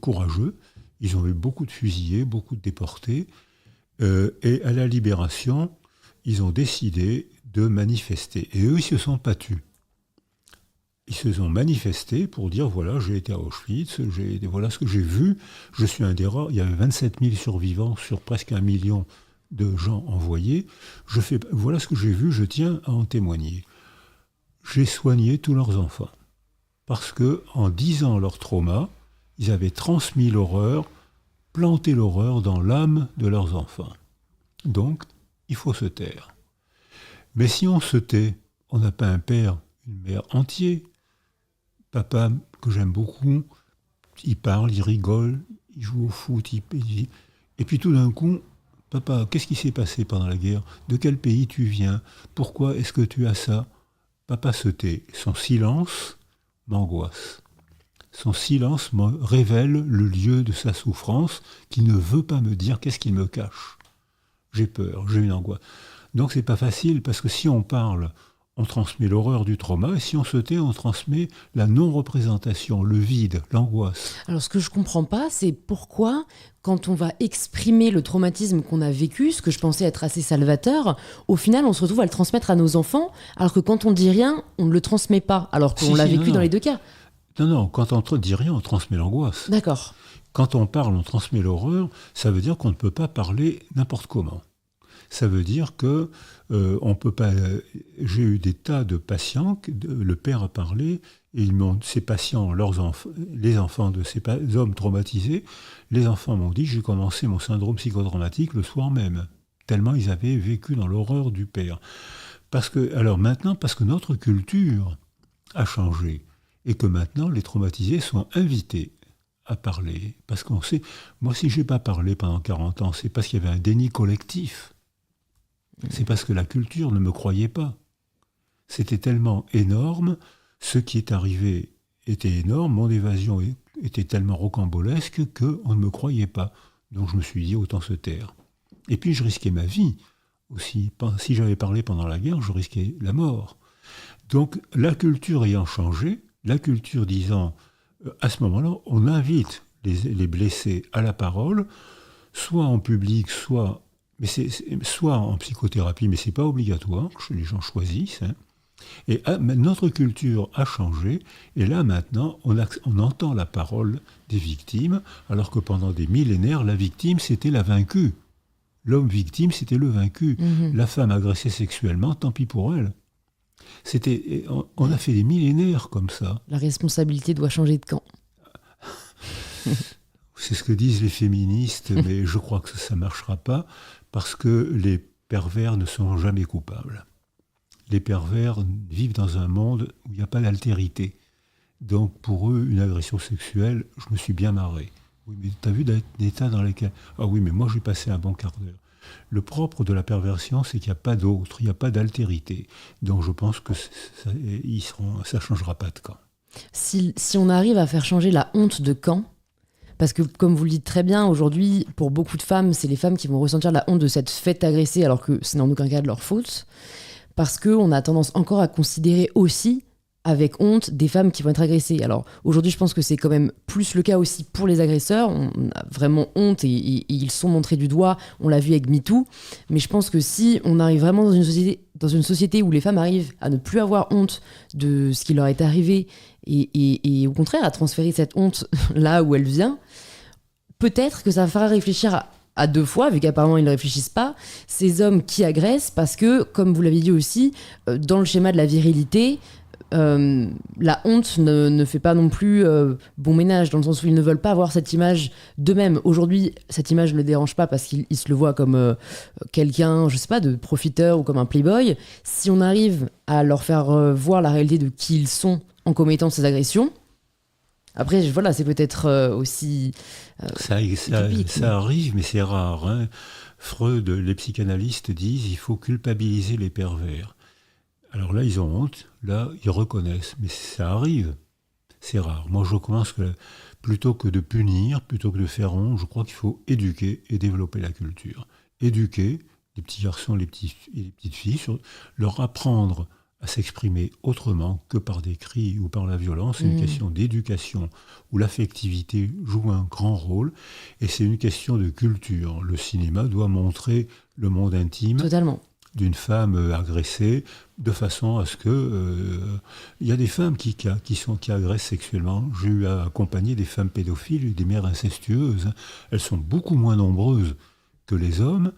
B: courageux. Ils ont eu beaucoup de fusillés, beaucoup de déportés. Et à la Libération, ils ont décidé de manifester. Et eux, ils se sont pas tus. Ils se sont manifestés pour dire, voilà, j'ai été à Auschwitz, voilà ce que j'ai vu. Je suis un des rares. Il y avait 27 000 survivants sur presque 1 million de gens envoyés. Voilà ce que j'ai vu, je tiens à en témoigner. J'ai soigné tous leurs enfants. Parce que, en disant leur trauma, ils avaient transmis l'horreur, planté l'horreur dans l'âme de leurs enfants. Donc, il faut se taire. Mais si on se tait, on n'a pas un père, une mère entier. Papa, que j'aime beaucoup, il parle, il rigole, il joue au foot, et puis tout d'un coup, papa, qu'est-ce qui s'est passé pendant la guerre? De quel pays tu viens? Pourquoi est-ce que tu as ça? Papa se tait. Son silence m'angoisse. Son silence me révèle le lieu de sa souffrance qui ne veut pas me dire qu'est-ce qu'il me cache. J'ai peur, j'ai une angoisse. Donc c'est pas facile parce que si on parle, on transmet l'horreur du trauma et si on se tait, on transmet la non-représentation, le vide, l'angoisse.
A: Alors ce que je comprends pas, c'est pourquoi quand on va exprimer le traumatisme qu'on a vécu, ce que je pensais être assez salvateur, au final on se retrouve à le transmettre à nos enfants, alors que quand on dit rien, on ne le transmet pas, alors qu'on l'a vécu dans les deux cas.
B: Non, quand on dit rien, on transmet l'angoisse.
A: D'accord.
B: Quand on parle, on transmet l'horreur, ça veut dire qu'on ne peut pas parler n'importe comment. Ça veut dire que on peut pas. J'ai eu des tas de patients, le père a parlé, et ces patients, les enfants de ces hommes traumatisés, les enfants m'ont dit j'ai commencé mon syndrome psychotraumatique le soir même, tellement ils avaient vécu dans l'horreur du père. Parce que notre culture a changé, et que maintenant les traumatisés sont invités à parler. Parce qu'on sait, moi si je n'ai pas parlé pendant 40 ans, c'est parce qu'il y avait un déni collectif. C'est parce que la culture ne me croyait pas. C'était tellement énorme, ce qui est arrivé était énorme, mon évasion était tellement rocambolesque qu'on ne me croyait pas. Donc je me suis dit, autant se taire. Et puis je risquais ma vie aussi. Si j'avais parlé pendant la guerre, je risquais la mort. Donc la culture ayant changé, la culture disant, à ce moment-là, on invite les blessés à la parole, soit en public, soit en psychothérapie, mais ce n'est pas obligatoire, les gens choisissent. Hein. Et notre culture a changé, et là maintenant, on entend la parole des victimes, alors que pendant des millénaires, la victime, c'était la vaincue. L'homme victime, c'était le vaincu. Mmh. La femme agressée sexuellement, tant pis pour elle. On a fait des millénaires comme ça.
A: La responsabilité doit changer de camp.
B: C'est ce que disent les féministes, mais je crois que ça ne marchera pas, parce que les pervers ne sont jamais coupables. Les pervers vivent dans un monde où il n'y a pas d'altérité. Donc pour eux, une agression sexuelle, je me suis bien marré. Oui, mais tu as vu l'état dans lequel... Ah oui, mais moi j'ai passé un bon quart d'heure. Le propre de la perversion, c'est qu'il n'y a pas d'autre, il n'y a pas d'altérité. Donc je pense que ça ne changera pas de camp.
A: Si on arrive à faire changer la honte de camp, parce que, comme vous le dites très bien, aujourd'hui, pour beaucoup de femmes, c'est les femmes qui vont ressentir la honte de s'être fait agresser, alors que c'est en aucun cas de leur faute. Parce qu'on a tendance encore à considérer aussi, avec honte, des femmes qui vont être agressées. Alors, aujourd'hui, je pense que c'est quand même plus le cas aussi pour les agresseurs. On a vraiment honte et ils sont montrés du doigt. On l'a vu avec MeToo. Mais je pense que si on arrive vraiment dans une société où les femmes arrivent à ne plus avoir honte de ce qui leur est arrivé et au contraire à transférer cette honte là où elle vient, peut-être que ça fera réfléchir à deux fois, vu qu'apparemment ils ne réfléchissent pas, ces hommes qui agressent, parce que, comme vous l'avez dit aussi, dans le schéma de la virilité, la honte ne fait pas non plus bon ménage, dans le sens où ils ne veulent pas avoir cette image d'eux-mêmes. Aujourd'hui, cette image ne les dérange pas parce qu'ils se le voient comme quelqu'un, je sais pas, de profiteur ou comme un playboy. Si on arrive à leur faire voir la réalité de qui ils sont en commettant ces agressions, après, voilà, c'est peut-être aussi...
B: ça arrive, mais c'est rare. Hein. Freud, les psychanalystes disent il faut culpabiliser les pervers. Alors là, ils ont honte, là, ils reconnaissent, mais ça arrive. C'est rare. Moi, je pense que plutôt que de punir, plutôt que de faire honte, je crois qu'il faut éduquer et développer la culture. Éduquer les petits garçons et les petites filles, leur apprendre à s'exprimer autrement que par des cris ou par la violence. C'est une question d'éducation où l'affectivité joue un grand rôle et c'est une question de culture. Le cinéma doit montrer le monde intime
A: Totalement.
B: d'une femme agressée de façon à ce que... Il y a des femmes qui agressent sexuellement. J'ai eu à accompagner des femmes pédophiles, des mères incestueuses. Elles sont beaucoup moins nombreuses que les hommes.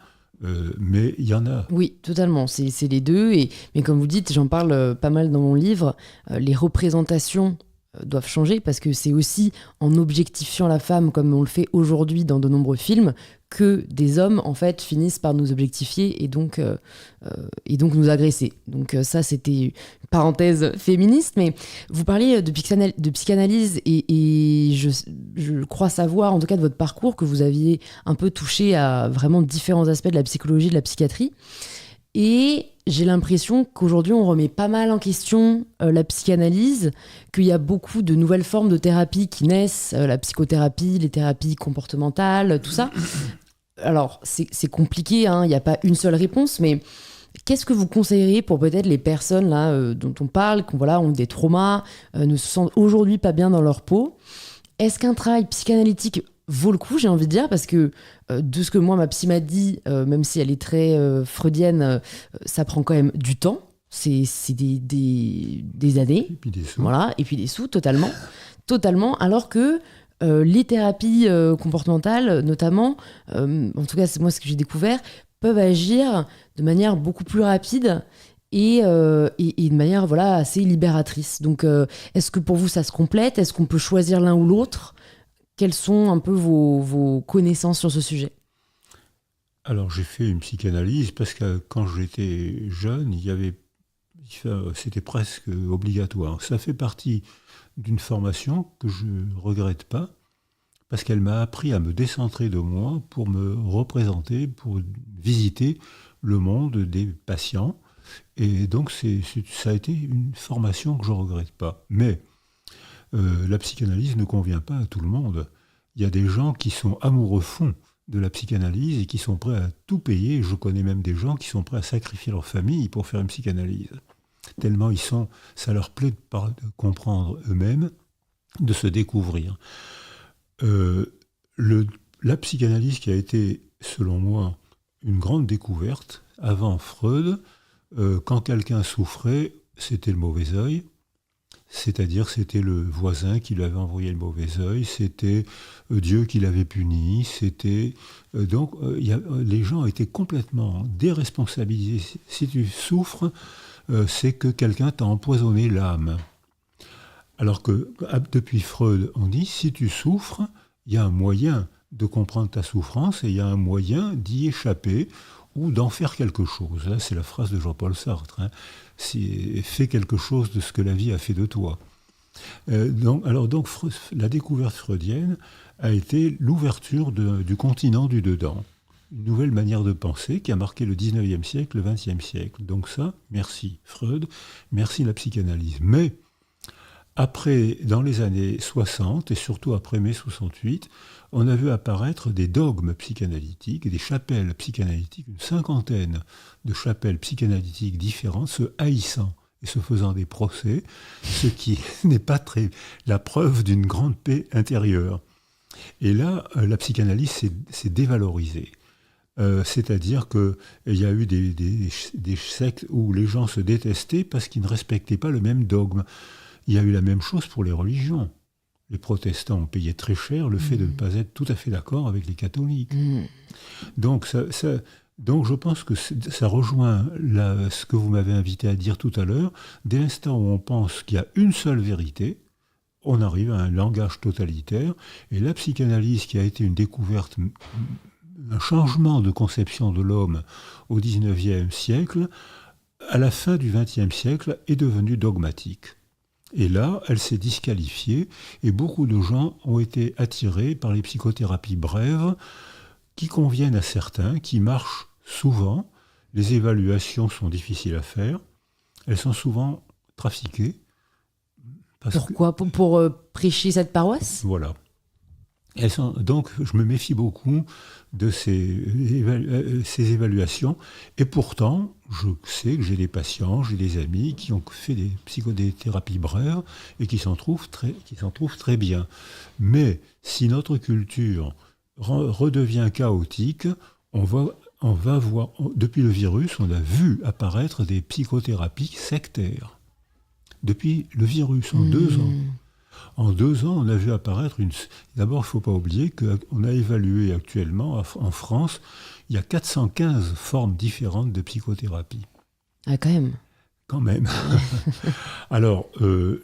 B: Mais il y en a.
A: Oui, totalement. C'est les deux. Mais comme vous dites, j'en parle pas mal dans mon livre, les représentations doivent changer parce que c'est aussi en objectifiant la femme comme on le fait aujourd'hui dans de nombreux films que des hommes en fait finissent par nous objectifier et donc nous agresser. Donc ça c'était une parenthèse féministe, mais vous parliez de psychanalyse et je crois savoir en tout cas de votre parcours que vous aviez un peu touché à vraiment différents aspects de la psychologie, de la psychiatrie. Et j'ai l'impression qu'aujourd'hui, on remet pas mal en question la psychanalyse, qu'il y a beaucoup de nouvelles formes de thérapie qui naissent, la psychothérapie, les thérapies comportementales, tout ça. Alors, c'est compliqué, hein, il n'y a pas une seule réponse, mais qu'est-ce que vous conseilleriez pour peut-être les personnes là, dont on parle, qui ont des traumas, ne se sentent aujourd'hui pas bien dans leur peau? Est-ce qu'un travail psychanalytique vaut le coup, j'ai envie de dire, parce que de ce que moi, ma psy m'a dit, même si elle est très freudienne, ça prend quand même du temps. C'est des années.
B: Et puis des sous.
A: Voilà, et puis des sous, totalement. Totalement, alors que les thérapies comportementales, notamment, en tout cas, c'est moi ce que j'ai découvert, peuvent agir de manière beaucoup plus rapide et de manière assez libératrice. Donc, est-ce que pour vous, ça se complète? Est-ce qu'on peut choisir l'un ou l'autre? Quelles sont un peu vos connaissances sur ce sujet?
B: Alors, j'ai fait une psychanalyse parce que quand j'étais jeune, c'était presque obligatoire. Ça fait partie d'une formation que je ne regrette pas parce qu'elle m'a appris à me décentrer de moi pour me représenter, pour visiter le monde des patients. Et donc, ça a été une formation que je ne regrette pas. Mais la psychanalyse ne convient pas à tout le monde. Il y a des gens qui sont amoureux fond de la psychanalyse et qui sont prêts à tout payer. Je connais même des gens qui sont prêts à sacrifier leur famille pour faire une psychanalyse. Tellement ça leur plaît de comprendre eux-mêmes, de se découvrir. La psychanalyse qui a été, selon moi, une grande découverte, avant Freud, quand quelqu'un souffrait, c'était le mauvais œil. C'est-à-dire c'était le voisin qui lui avait envoyé le mauvais œil, c'était Dieu qui l'avait puni, les gens étaient complètement déresponsabilisés. Si tu souffres, c'est que quelqu'un t'a empoisonné l'âme. Alors que depuis Freud, on dit si tu souffres, il y a un moyen de comprendre ta souffrance et il y a un moyen d'y échapper ou d'en faire quelque chose. Là, c'est la phrase de Jean-Paul Sartre. Fais quelque chose de ce que la vie a fait de toi. Donc, la découverte freudienne a été l'ouverture du continent du dedans. Une nouvelle manière de penser qui a marqué le 19e siècle, le 20e siècle. Donc ça, merci Freud, merci la psychanalyse. Mais après, dans les années 60, et surtout après mai 68, on a vu apparaître des dogmes psychanalytiques, des chapelles psychanalytiques, une cinquantaine de chapelles psychanalytiques différentes, se haïssant et se faisant des procès, ce qui n'est pas la preuve d'une grande paix intérieure. Et là, la psychanalyse s'est dévalorisée. C'est-à-dire qu'il y a eu des sectes où les gens se détestaient parce qu'ils ne respectaient pas le même dogme. Il y a eu la même chose pour les religions. Les protestants ont payé très cher le fait de ne pas être tout à fait d'accord avec les catholiques. Donc je pense que ça rejoint ce que vous m'avez invité à dire tout à l'heure. Dès l'instant où on pense qu'il y a une seule vérité, on arrive à un langage totalitaire. Et la psychanalyse, qui a été une découverte, un changement de conception de l'homme au XIXe siècle, à la fin du XXe siècle, est devenue dogmatique. Et là, elle s'est disqualifiée et beaucoup de gens ont été attirés par les psychothérapies brèves qui conviennent à certains, qui marchent souvent. Les évaluations sont difficiles à faire. Elles sont souvent trafiquées.
A: Pourquoi ? Pour prêcher cette paroisse ?
B: Voilà. Donc, je me méfie beaucoup de ces évaluations. Et pourtant, je sais que j'ai des patients, j'ai des amis qui ont fait des thérapies brèves et qui s'en trouvent très bien. Mais si notre culture redevient chaotique, on va voir, depuis le virus, on a vu apparaître des psychothérapies sectaires. Depuis le virus, en 2 ans. En 2 ans, on a vu apparaître une... D'abord, il ne faut pas oublier qu'on a évalué actuellement, en France, il y a 415 formes différentes de psychothérapie.
A: Ah, quand même.
B: Quand même. Alors,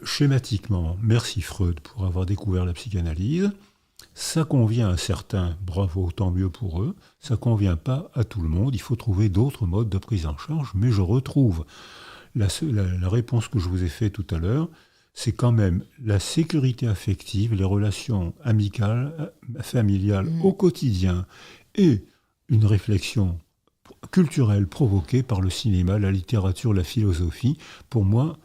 B: schématiquement, merci Freud pour avoir découvert la psychanalyse. Ça convient à certains, bravo, tant mieux pour eux. Ça ne convient pas à tout le monde. Il faut trouver d'autres modes de prise en charge. Mais je retrouve la réponse que je vous ai faite tout à l'heure. C'est quand même la sécurité affective, les relations amicales, familiales au quotidien et une réflexion culturelle provoquée par le cinéma, la littérature, la philosophie. Pour moi,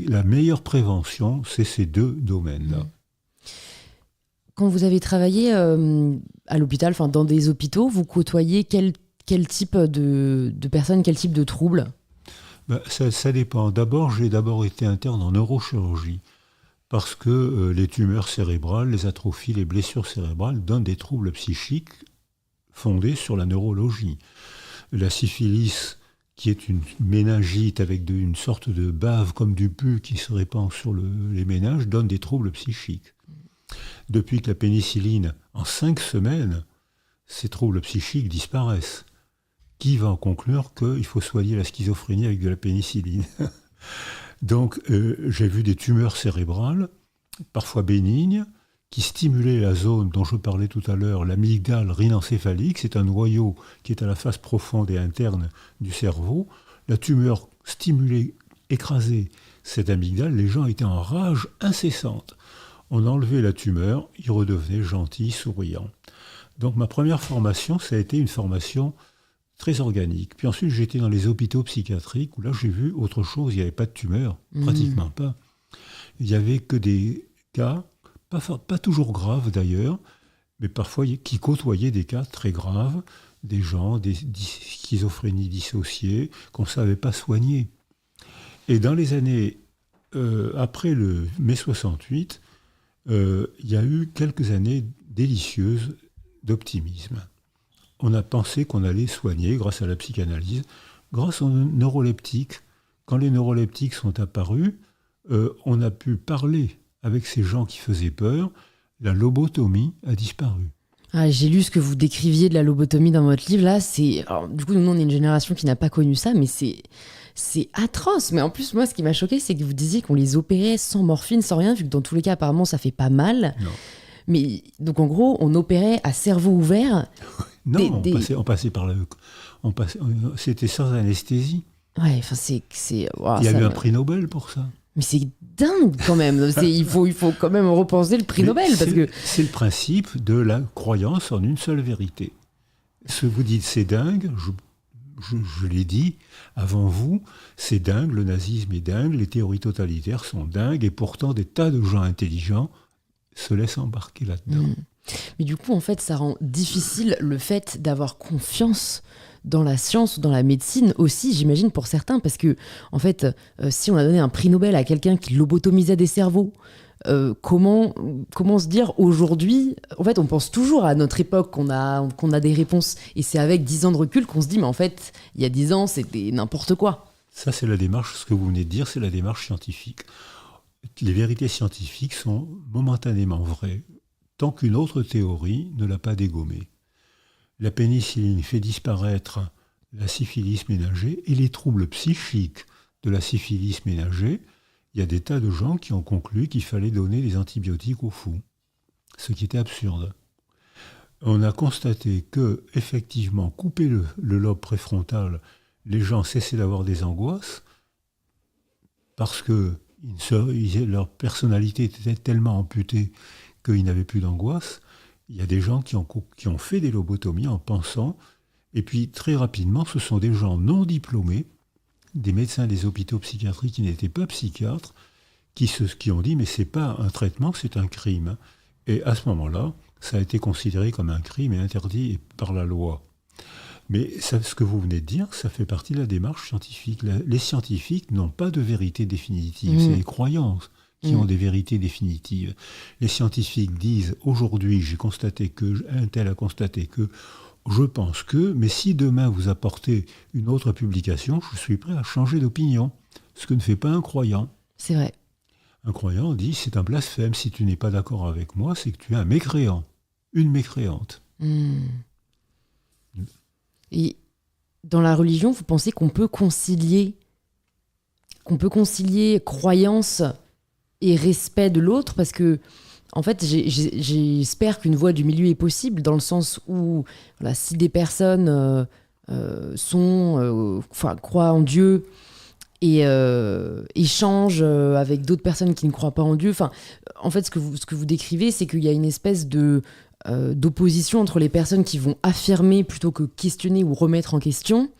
B: la meilleure prévention, c'est ces 2 domaines-là.
A: Quand vous avez travaillé à l'hôpital, enfin dans des hôpitaux, vous côtoyez quel type de personnes, quel type de troubles ?
B: Ça dépend. J'ai d'abord été interne en neurochirurgie parce que les tumeurs cérébrales, les atrophies, les blessures cérébrales donnent des troubles psychiques fondés sur la neurologie. La syphilis, qui est une méningite avec une sorte de bave comme du pus qui se répand sur les méninges, donne des troubles psychiques. Depuis que la pénicilline, en 5 semaines, ces troubles psychiques disparaissent. Qui va en conclure qu'il faut soigner la schizophrénie avec de la pénicilline. Donc, j'ai vu des tumeurs cérébrales, parfois bénignes, qui stimulaient la zone dont je parlais tout à l'heure, l'amygdale rhinencéphalique. C'est un noyau qui est à la face profonde et interne du cerveau. La tumeur stimulait, écrasait cette amygdale. Les gens étaient en rage incessante. On enlevait la tumeur, ils redevenaient gentils, souriants. Donc, ma première formation, ça a été une formation très organique. Puis ensuite, j'étais dans les hôpitaux psychiatriques où là, j'ai vu autre chose. Il n'y avait pas de tumeur, pratiquement pas. Il n'y avait que des cas, pas toujours graves d'ailleurs, mais parfois qui côtoyaient des cas très graves, des gens, des schizophrénies dissociées qu'on ne savait pas soigner. Et dans les années après le mai 68, il y a eu quelques années délicieuses d'optimisme. On a pensé qu'on allait soigner grâce à la psychanalyse, grâce aux neuroleptiques. Quand les neuroleptiques sont apparus, on a pu parler avec ces gens qui faisaient peur. La lobotomie a disparu.
A: Ah, j'ai lu ce que vous décriviez de la lobotomie dans votre livre. Là, alors, du coup, nous, on est une génération qui n'a pas connu ça, mais c'est atroce. Mais en plus, moi, ce qui m'a choqué, c'est que vous disiez qu'on les opérait sans morphine, sans rien, vu que dans tous les cas, apparemment, ça fait pas mal.
B: Non.
A: Mais donc, en gros, on opérait à cerveau ouvert.
B: Non, on passait par c'était sans anesthésie.
A: Ouais, enfin, wow,
B: il y a eu un prix Nobel pour ça.
A: Mais c'est dingue quand même. Il faut quand même repenser le prix Nobel.
B: C'est le principe de la croyance en une seule vérité. Ce que vous dites, c'est dingue, je l'ai dit avant vous, c'est dingue, le nazisme est dingue, les théories totalitaires sont dingues, et pourtant des tas de gens intelligents se laissent embarquer là-dedans.
A: Mais du coup, en fait, ça rend difficile le fait d'avoir confiance dans la science ou dans la médecine aussi, j'imagine, pour certains, parce que, en fait, si on a donné un prix Nobel à quelqu'un qui lobotomisait des cerveaux, comment se dire aujourd'hui, en fait, on pense toujours à notre époque qu'on a des réponses, et c'est avec 10 ans de recul qu'on se dit, mais en fait, il y a 10 ans, c'était n'importe quoi.
B: Ça, c'est la démarche, ce que vous venez de dire, c'est la démarche scientifique. Les vérités scientifiques sont momentanément vraies, tant qu'une autre théorie ne l'a pas dégommée. La pénicilline fait disparaître la syphilis méningée et les troubles psychiques de la syphilis méningée. Il y a des tas de gens qui ont conclu qu'il fallait donner des antibiotiques aux fous, ce qui était absurde. On a constaté que, effectivement, couper le lobe préfrontal, les gens cessaient d'avoir des angoisses parce que leur personnalité était tellement amputée qu'ils n'avaient plus d'angoisse. Il y a des gens qui ont fait des lobotomies en pensant, et puis très rapidement, ce sont des gens non diplômés, des médecins des hôpitaux psychiatriques qui n'étaient pas psychiatres, qui ont dit « mais c'est pas un traitement, c'est un crime ». Et à ce moment-là, ça a été considéré comme un crime et interdit par la loi. Mais ça, ce que vous venez de dire, ça fait partie de la démarche scientifique. Les scientifiques n'ont pas de vérité définitive, c'est les croyances qui ont des vérités définitives. Les scientifiques disent, aujourd'hui, j'ai constaté que, un tel a constaté que, je pense que, mais si demain vous apportez une autre publication, je suis prêt à changer d'opinion. Ce que ne fait pas un croyant.
A: C'est vrai.
B: Un croyant dit, c'est un blasphème, si tu n'es pas d'accord avec moi, c'est que tu es un mécréant, une mécréante.
A: Et dans la religion, vous pensez qu'on peut concilier croyance et respect de l'autre? Parce que, en fait, j'espère qu'une voie du milieu est possible, dans le sens où, voilà, si des personnes croient en Dieu et échangent avec d'autres personnes qui ne croient pas en Dieu, en fait, ce que vous décrivez, c'est qu'il y a une espèce d'opposition entre les personnes qui vont affirmer plutôt que questionner ou remettre en question.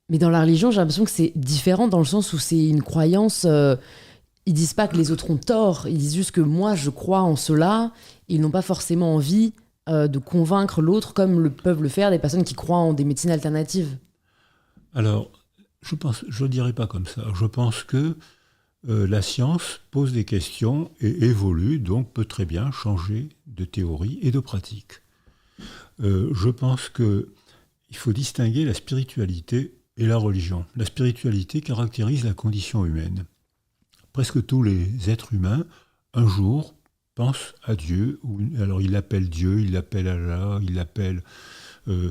A: Mais dans la religion, j'ai l'impression que c'est différent, dans le sens où c'est une croyance. Ils disent pas que les autres ont tort, ils disent juste que moi je crois en cela. Ils n'ont pas forcément envie de convaincre l'autre comme peuvent le faire des personnes qui croient en des médecines alternatives.
B: Alors, je ne dirais pas comme ça. Je pense que la science pose des questions et évolue, donc peut très bien changer de théorie et de pratique. Je pense qu'il faut distinguer la spiritualité et la religion. La spiritualité caractérise la condition humaine. Presque tous les êtres humains, un jour, pensent à Dieu. Alors ils l'appellent Dieu, ils l'appellent Allah, ils l'appellent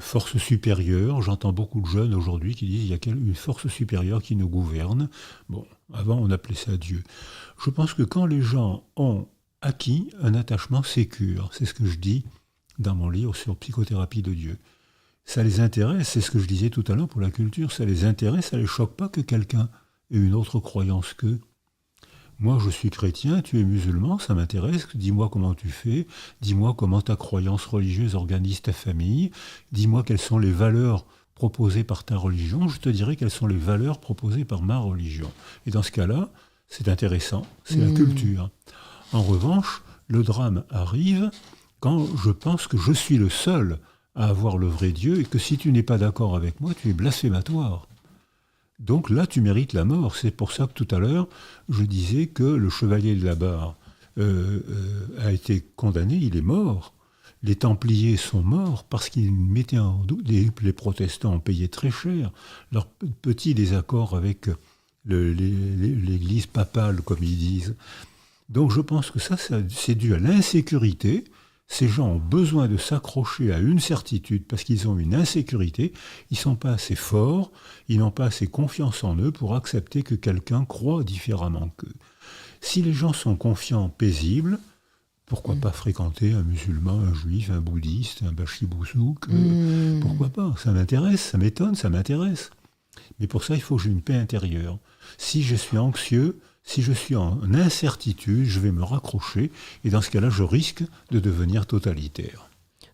B: force supérieure. J'entends beaucoup de jeunes aujourd'hui qui disent qu'il y a une force supérieure qui nous gouverne. Bon, avant on appelait ça Dieu. Je pense que quand les gens ont acquis un attachement sécure, c'est ce que je dis dans mon livre sur psychothérapie de Dieu, ça les intéresse, c'est ce que je disais tout à l'heure pour la culture, ça les intéresse, ça les choque pas que quelqu'un ait une autre croyance qu'eux. Moi, je suis chrétien, tu es musulman, ça m'intéresse. Dis-moi comment tu fais. Dis-moi comment ta croyance religieuse organise ta famille. Dis-moi quelles sont les valeurs proposées par ta religion. Je te dirai quelles sont les valeurs proposées par ma religion. Et dans ce cas-là, c'est intéressant. C'est la culture. En revanche, le drame arrive quand je pense que je suis le seul à avoir le vrai Dieu et que si tu n'es pas d'accord avec moi, tu es blasphématoire. Donc là, tu mérites la mort. C'est pour ça que tout à l'heure, je disais que le chevalier de la Barre a été condamné, il est mort. Les Templiers sont morts parce qu'ils mettaient en doute, les protestants ont payé très cher leur petit désaccord avec l'église papale, comme ils disent. Donc je pense que ça c'est dû à l'insécurité. Ces gens ont besoin de s'accrocher à une certitude parce qu'ils ont une insécurité, ils ne sont pas assez forts, ils n'ont pas assez confiance en eux pour accepter que quelqu'un croit différemment qu'eux. Si les gens sont confiants, paisibles, pourquoi pas fréquenter un musulman, un juif, un bouddhiste, un bachibousouk pourquoi pas? Ça m'intéresse, ça m'étonne, ça m'intéresse. Mais pour ça, il faut que j'ai une paix intérieure. Si je suis anxieux, si je suis en incertitude, je vais me raccrocher et dans ce cas-là, je risque de devenir totalitaire.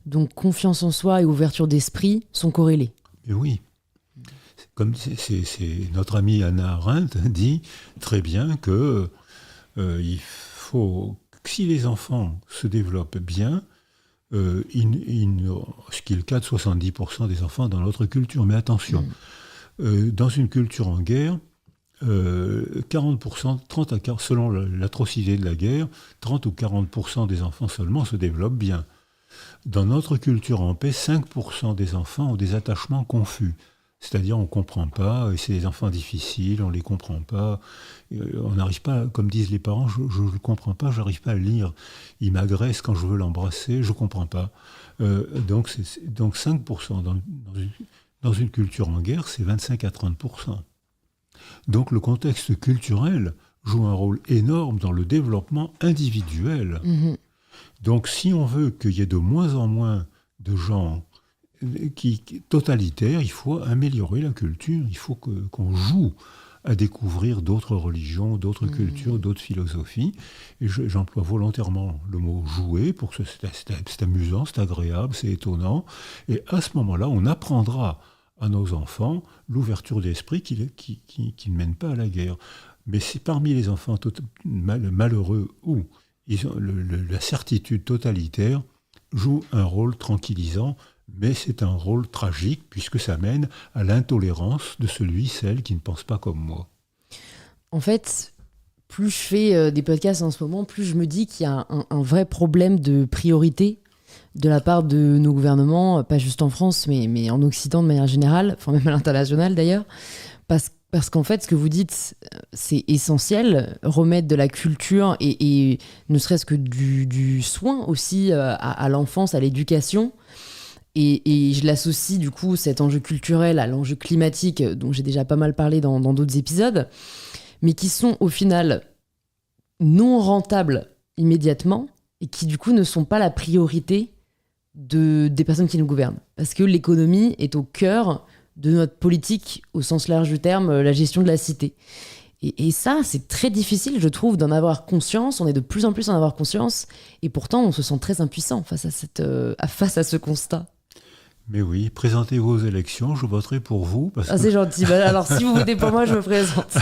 A: Donc confiance en soi et ouverture d'esprit sont corrélées.
B: Mais oui. Comme notre amie Hannah Arendt dit très bien que il faut, si les enfants se développent bien, ce qui est le cas de 70% des enfants dans notre culture. Mais attention, dans une culture en guerre, 40%, 30 à 40, selon l'atrocité de la guerre, 30 ou 40% des enfants seulement se développent bien. Dans notre culture en paix, 5% des enfants ont des attachements confus. C'est-à-dire on ne comprend pas, et c'est des enfants difficiles, on ne les comprend pas, on n'arrive pas, comme disent les parents, je ne comprends pas, je n'arrive pas à le lire. Il m'agresse quand je veux l'embrasser, je ne comprends pas. Donc 5% dans une culture en guerre, c'est 25 à 30%. Donc le contexte culturel joue un rôle énorme dans le développement individuel. Donc si on veut qu'il y ait de moins en moins de gens totalitaires, il faut améliorer la culture, il faut qu'on joue à découvrir d'autres religions, d'autres cultures, d'autres philosophies. Et j'emploie volontairement le mot « jouer » pour que c'est amusant, c'est agréable, c'est étonnant. Et à ce moment-là, on apprendra à nos enfants l'ouverture d'esprit qui ne mène pas à la guerre. Mais c'est parmi les enfants malheureux où La certitude totalitaire joue un rôle tranquillisant, mais c'est un rôle tragique puisque ça mène à l'intolérance de celle qui ne pense pas comme moi.
A: En fait, plus je fais des podcasts en ce moment, plus je me dis qu'il y a un vrai problème de priorité de la part de nos gouvernements, pas juste en France, mais en Occident de manière générale, enfin même à l'international d'ailleurs, parce qu'en fait, ce que vous dites, c'est essentiel, remettre de la culture et ne serait-ce que du soin aussi à l'enfance, à l'éducation. Et je l'associe du coup, cet enjeu culturel, à l'enjeu climatique, dont j'ai déjà pas mal parlé dans d'autres épisodes, mais qui sont au final non rentables immédiatement et qui du coup ne sont pas la priorité des personnes qui nous gouvernent. Parce que l'économie est au cœur de notre politique, au sens large du terme, la gestion de la cité. Et ça, c'est très difficile, je trouve, d'en avoir conscience. On est de plus en plus en avoir conscience. Et pourtant, on se sent très impuissant face à ce constat.
B: Mais oui, présentez-vous aux élections, je voterai pour vous.
A: C'est gentil. Alors, si vous votez pour moi, je me présente.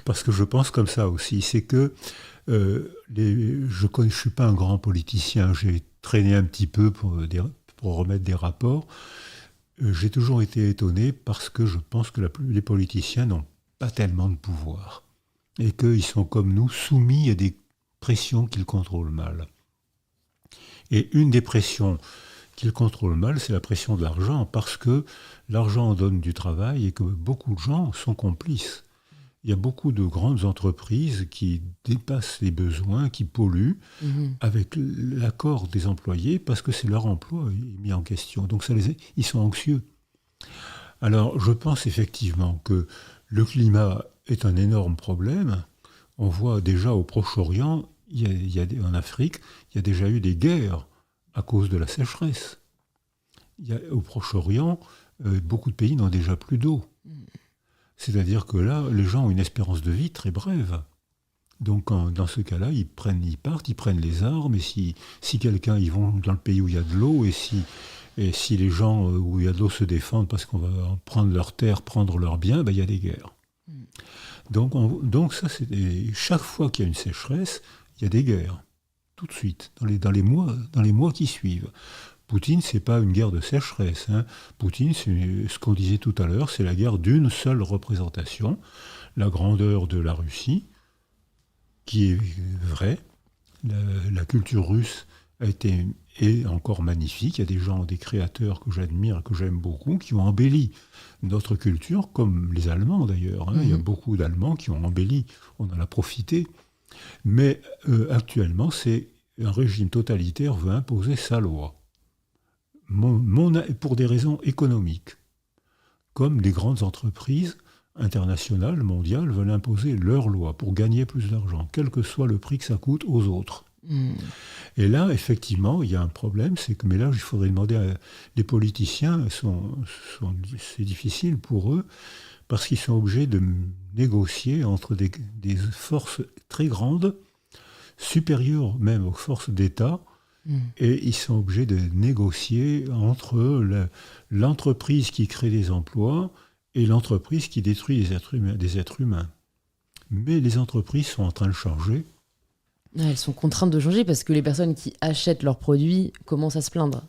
B: Parce que je pense comme ça aussi. C'est que je ne suis pas un grand politicien. J'ai traîné un petit peu pour remettre des rapports. J'ai toujours été étonné parce que je pense que les politiciens n'ont pas tellement de pouvoir. Et qu'ils sont comme nous, soumis à des pressions qu'ils contrôlent mal. Et une des pressions qu'ils contrôlent mal, c'est la pression de l'argent, parce que l'argent donne du travail et que beaucoup de gens sont complices. Il y a beaucoup de grandes entreprises qui dépassent les besoins, qui polluent avec l'accord des employés parce que c'est leur emploi mis en question. Donc ils sont anxieux. Alors je pense effectivement que le climat est un énorme problème. On voit déjà au Proche-Orient, en Afrique, il y a déjà eu des guerres à cause de la sécheresse. Au Proche-Orient, beaucoup de pays n'ont déjà plus d'eau. C'est-à-dire que là, les gens ont une espérance de vie très brève. Donc dans ce cas-là, ils partent, ils prennent les armes, et si ils vont dans le pays où il y a de l'eau, et si les gens où il y a de l'eau se défendent parce qu'on va prendre leurs terres, prendre leurs biens, il y a des guerres. Donc ça, chaque fois qu'il y a une sécheresse, il y a des guerres, tout de suite, dans les mois qui suivent. Poutine, c'est pas une guerre de sécheresse. Poutine, c'est ce qu'on disait tout à l'heure, c'est la guerre d'une seule représentation, la grandeur de la Russie, qui est vraie. La culture russe est encore magnifique. Il y a des gens, des créateurs que j'admire, que j'aime beaucoup, qui ont embelli notre culture, comme les Allemands d'ailleurs. Il y a beaucoup d'Allemands qui ont embelli, on en a profité. Mais actuellement, c'est un régime totalitaire veut imposer sa loi. Pour des raisons économiques, comme les grandes entreprises internationales, mondiales, veulent imposer leurs lois pour gagner plus d'argent, quel que soit le prix que ça coûte aux autres. Et là, effectivement, il y a un problème, mais là, il faudrait demander les politiciens, c'est difficile pour eux, parce qu'ils sont obligés de négocier entre des forces très grandes, supérieures même aux forces d'État, et ils sont obligés de négocier entre l'entreprise qui crée des emplois et l'entreprise qui détruit des êtres humains. Mais les entreprises sont en train de changer.
A: Elles sont contraintes de changer parce que les personnes qui achètent leurs produits commencent à se plaindre.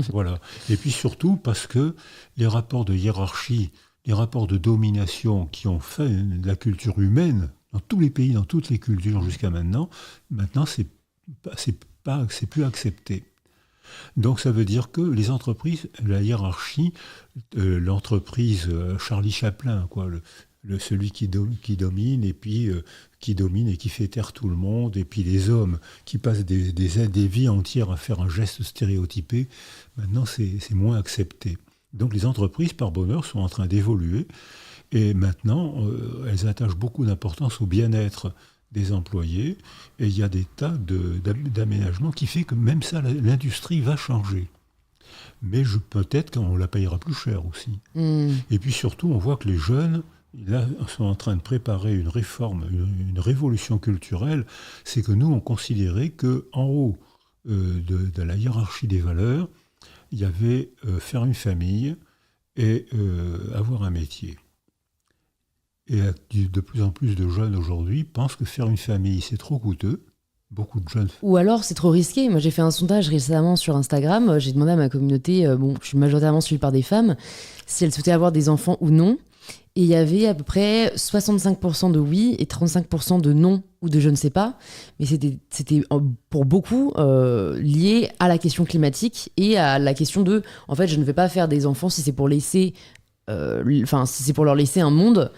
B: Voilà. Et puis surtout parce que les rapports de hiérarchie, les rapports de domination qui ont fait de la culture humaine dans tous les pays, dans toutes les cultures jusqu'à maintenant, c'est plus accepté. Donc ça veut dire que les entreprises, la hiérarchie, l'entreprise Charlie Chaplin, celui qui domine et puis qui domine et qui fait taire tout le monde, et puis les hommes qui passent des vies entières à faire un geste stéréotypé, maintenant c'est moins accepté. Donc les entreprises, par bonheur, sont en train d'évoluer, et maintenant elles attachent beaucoup d'importance au bien-être des employés, et il y a des tas d'aménagements qui fait que même ça, l'industrie va changer. Mais peut-être qu'on la payera plus cher aussi. Et puis surtout, on voit que les jeunes, là, sont en train de préparer une réforme, une révolution culturelle. C'est que nous, on considérait qu'en haut de la hiérarchie des valeurs, il y avait faire une famille et avoir un métier. Et de plus en plus de jeunes aujourd'hui pensent que faire une famille, c'est trop coûteux. Beaucoup de jeunes.
A: Ou alors c'est trop risqué. Moi j'ai fait un sondage récemment sur Instagram, j'ai demandé à ma communauté, je suis majoritairement suivie par des femmes, si elles souhaitaient avoir des enfants ou non. Et il y avait à peu près 65% de oui et 35% de non ou de je ne sais pas. Mais c'était pour beaucoup lié à la question climatique et à la question de, en fait, je ne vais pas faire des enfants si c'est pour laisser, si c'est pour leur laisser un monde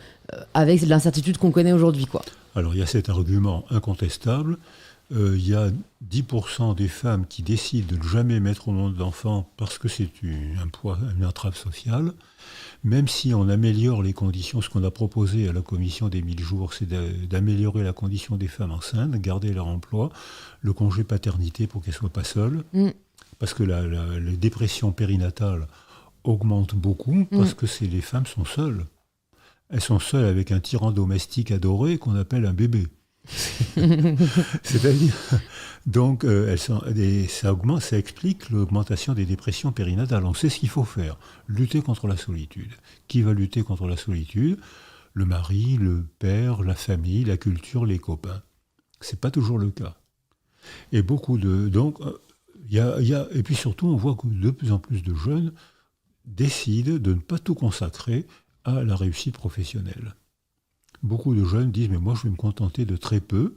A: avec l'incertitude qu'on connaît aujourd'hui, quoi.
B: Alors il y a cet argument incontestable. Il y a 10% des femmes qui décident de ne jamais mettre au monde d'enfants parce que c'est un poids, une entrave sociale. Même si on améliore les conditions, ce qu'on a proposé à la commission des 1000 jours, c'est d'améliorer la condition des femmes enceintes, garder leur emploi, le congé paternité pour qu'elles ne soient pas seules, parce que les dépressions périnatales augmentent beaucoup, parce que les femmes sont seules. Elles sont seules avec un tyran domestique adoré qu'on appelle un bébé. C'est-à-dire, donc, ça explique l'augmentation des dépressions périnatales. On sait ce qu'il faut faire, lutter contre la solitude. Qui va lutter contre la solitude? Le mari, le père, la famille, la culture, les copains. C'est pas toujours le cas. Et et puis surtout, on voit que de plus en plus de jeunes décident de ne pas tout consacrer à la réussite professionnelle. Beaucoup de jeunes disent « mais moi je vais me contenter de très peu ».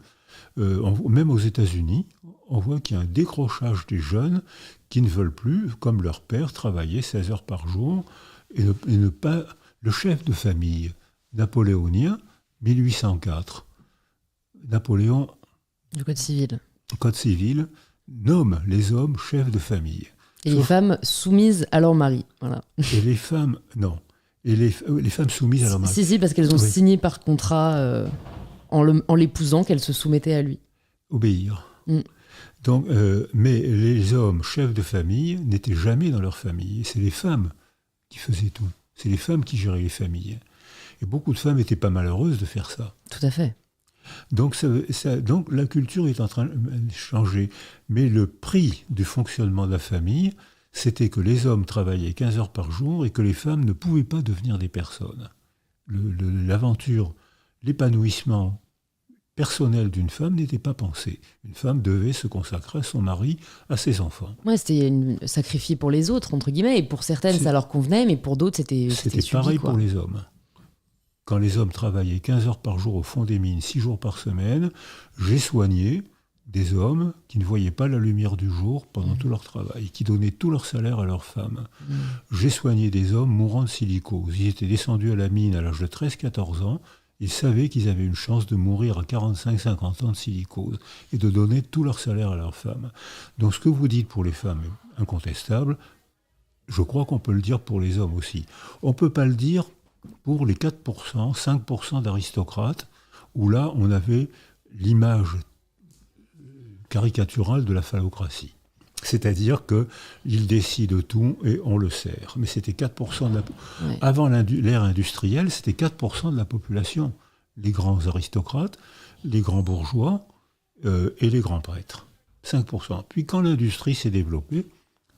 B: Même aux États-Unis, on voit qu'il y a un décrochage des jeunes qui ne veulent plus, comme leur père, travailler 16 heures par jour et ne pas... Le chef de famille napoléonien, 1804, Napoléon...
A: Du Code civil.
B: Code civil, nomme les hommes chefs de famille.
A: Et les femmes soumises à leur mari. Voilà.
B: Et les femmes, non. Et les femmes soumises à leur mari.
A: Si, parce qu'elles ont signé par contrat en l'épousant qu'elles se soumettaient à lui.
B: Obéir. Donc, mais les hommes chefs de famille n'étaient jamais dans leur famille. C'est les femmes qui faisaient tout. C'est les femmes qui géraient les familles. Et beaucoup de femmes n'étaient pas malheureuses de faire ça.
A: Tout à fait.
B: Donc la culture est en train de changer. Mais le prix du fonctionnement de la famille, c'était que les hommes travaillaient 15 heures par jour et que les femmes ne pouvaient pas devenir des personnes. L'aventure, l'épanouissement personnel d'une femme n'était pas pensé. Une femme devait se consacrer à son mari, à ses enfants.
A: Ouais, c'était sacrifié pour les autres, entre guillemets, et pour certaines ça leur convenait, mais pour d'autres c'était subi,
B: pareil
A: quoi.
B: Pour les hommes. Quand les hommes travaillaient 15 heures par jour au fond des mines, 6 jours par semaine, j'ai soigné des hommes qui ne voyaient pas la lumière du jour pendant tout leur travail, qui donnaient tout leur salaire à leurs femmes. J'ai soigné des hommes mourant de silicose. Ils étaient descendus à la mine à l'âge de 13-14 ans. Ils savaient qu'ils avaient une chance de mourir à 45-50 ans de silicose et de donner tout leur salaire à leurs femmes. Donc ce que vous dites pour les femmes est incontestable. Je crois qu'on peut le dire pour les hommes aussi. On ne peut pas le dire pour les 4%, 5% d'aristocrates, où là on avait l'image caricaturale de la phallocratie. C'est-à-dire qu'ils décident tout et on le sert. Mais c'était 4% de la... Ouais. Avant l'ère industrielle, c'était 4% de la population. Les grands aristocrates, les grands bourgeois et les grands prêtres. 5%. Puis quand l'industrie s'est développée,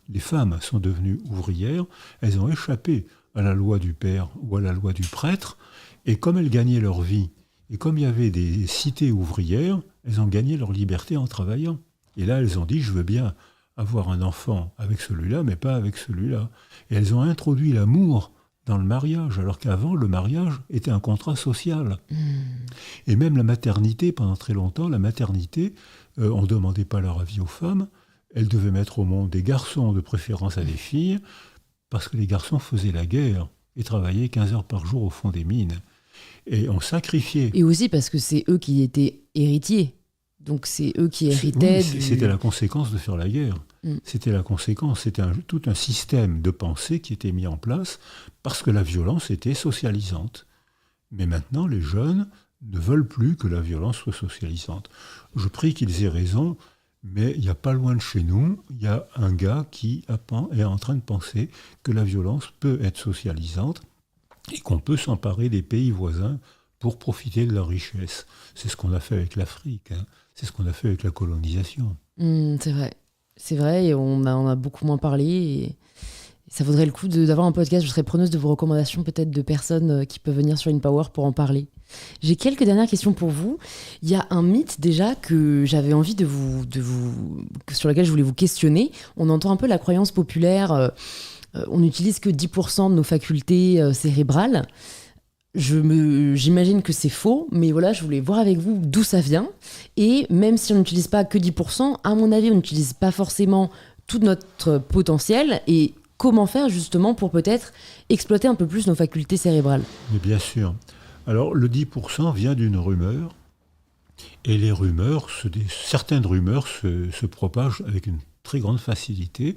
B: les femmes sont devenues ouvrières, elles ont échappé à la loi du père ou à la loi du prêtre, et comme elles gagnaient leur vie, et comme il y avait des cités ouvrières, elles ont gagné leur liberté en travaillant. Et là, elles ont dit, je veux bien avoir un enfant avec celui-là, mais pas avec celui-là. Et elles ont introduit l'amour dans le mariage, alors qu'avant, le mariage était un contrat social. Et même la maternité, pendant très longtemps, on ne demandait pas leur avis aux femmes, elles devaient mettre au monde des garçons, de préférence à des filles, parce que les garçons faisaient la guerre et travaillaient 15 heures par jour au fond des mines. Et on sacrifiait.
A: Et aussi parce que c'est eux qui étaient héritiers. Donc c'est eux qui héritaient.
B: Oui, c'était la conséquence de faire la guerre. C'était la conséquence. C'était tout un système de pensée qui était mis en place parce que la violence était socialisante. Mais maintenant, les jeunes ne veulent plus que la violence soit socialisante. Je prie qu'ils aient raison, mais il n'y a pas loin de chez nous, il y a un gars qui est en train de penser que la violence peut être socialisante et qu'on peut s'emparer des pays voisins pour profiter de leur richesse. C'est ce qu'on a fait avec l'Afrique, hein. C'est ce qu'on a fait avec la colonisation.
A: C'est vrai, et on a beaucoup moins parlé, et Ça vaudrait le coup d'avoir un podcast. Je serais preneuse de vos recommandations, peut-être de personnes qui peuvent venir sur InPower pour en parler. J'ai quelques dernières questions pour vous. Il y a un mythe déjà que j'avais envie sur lequel je voulais vous questionner. On entend un peu la croyance populaire. On n'utilise que 10% de nos facultés cérébrales. J'imagine que c'est faux, mais voilà, je voulais voir avec vous d'où ça vient. Et même si on n'utilise pas que 10%, à mon avis, on n'utilise pas forcément tout notre potentiel. Et comment faire justement pour peut-être exploiter un peu plus nos facultés cérébrales?
B: Mais bien sûr. Alors, le 10% vient d'une rumeur, et les rumeurs, certaines rumeurs se propagent avec une très grande facilité,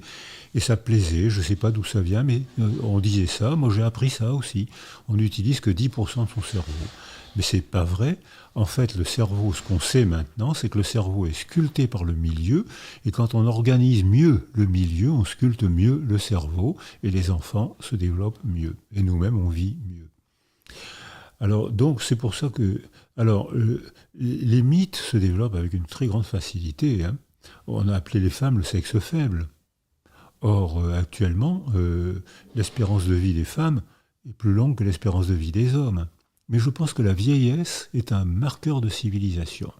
B: et ça plaisait, je ne sais pas d'où ça vient, mais on disait ça, moi j'ai appris ça aussi. On n'utilise que 10% de son cerveau. Mais c'est pas vrai. En fait, le cerveau, ce qu'on sait maintenant, c'est que le cerveau est sculpté par le milieu, et quand on organise mieux le milieu, on sculpte mieux le cerveau, et les enfants se développent mieux, et nous-mêmes on vit mieux. Alors, donc, c'est pour ça que... Alors, les mythes se développent avec une très grande facilité. Hein. On a appelé les femmes le sexe faible. Or, actuellement, l'espérance de vie des femmes est plus longue que l'espérance de vie des hommes. Mais je pense que la vieillesse est un marqueur de civilisation.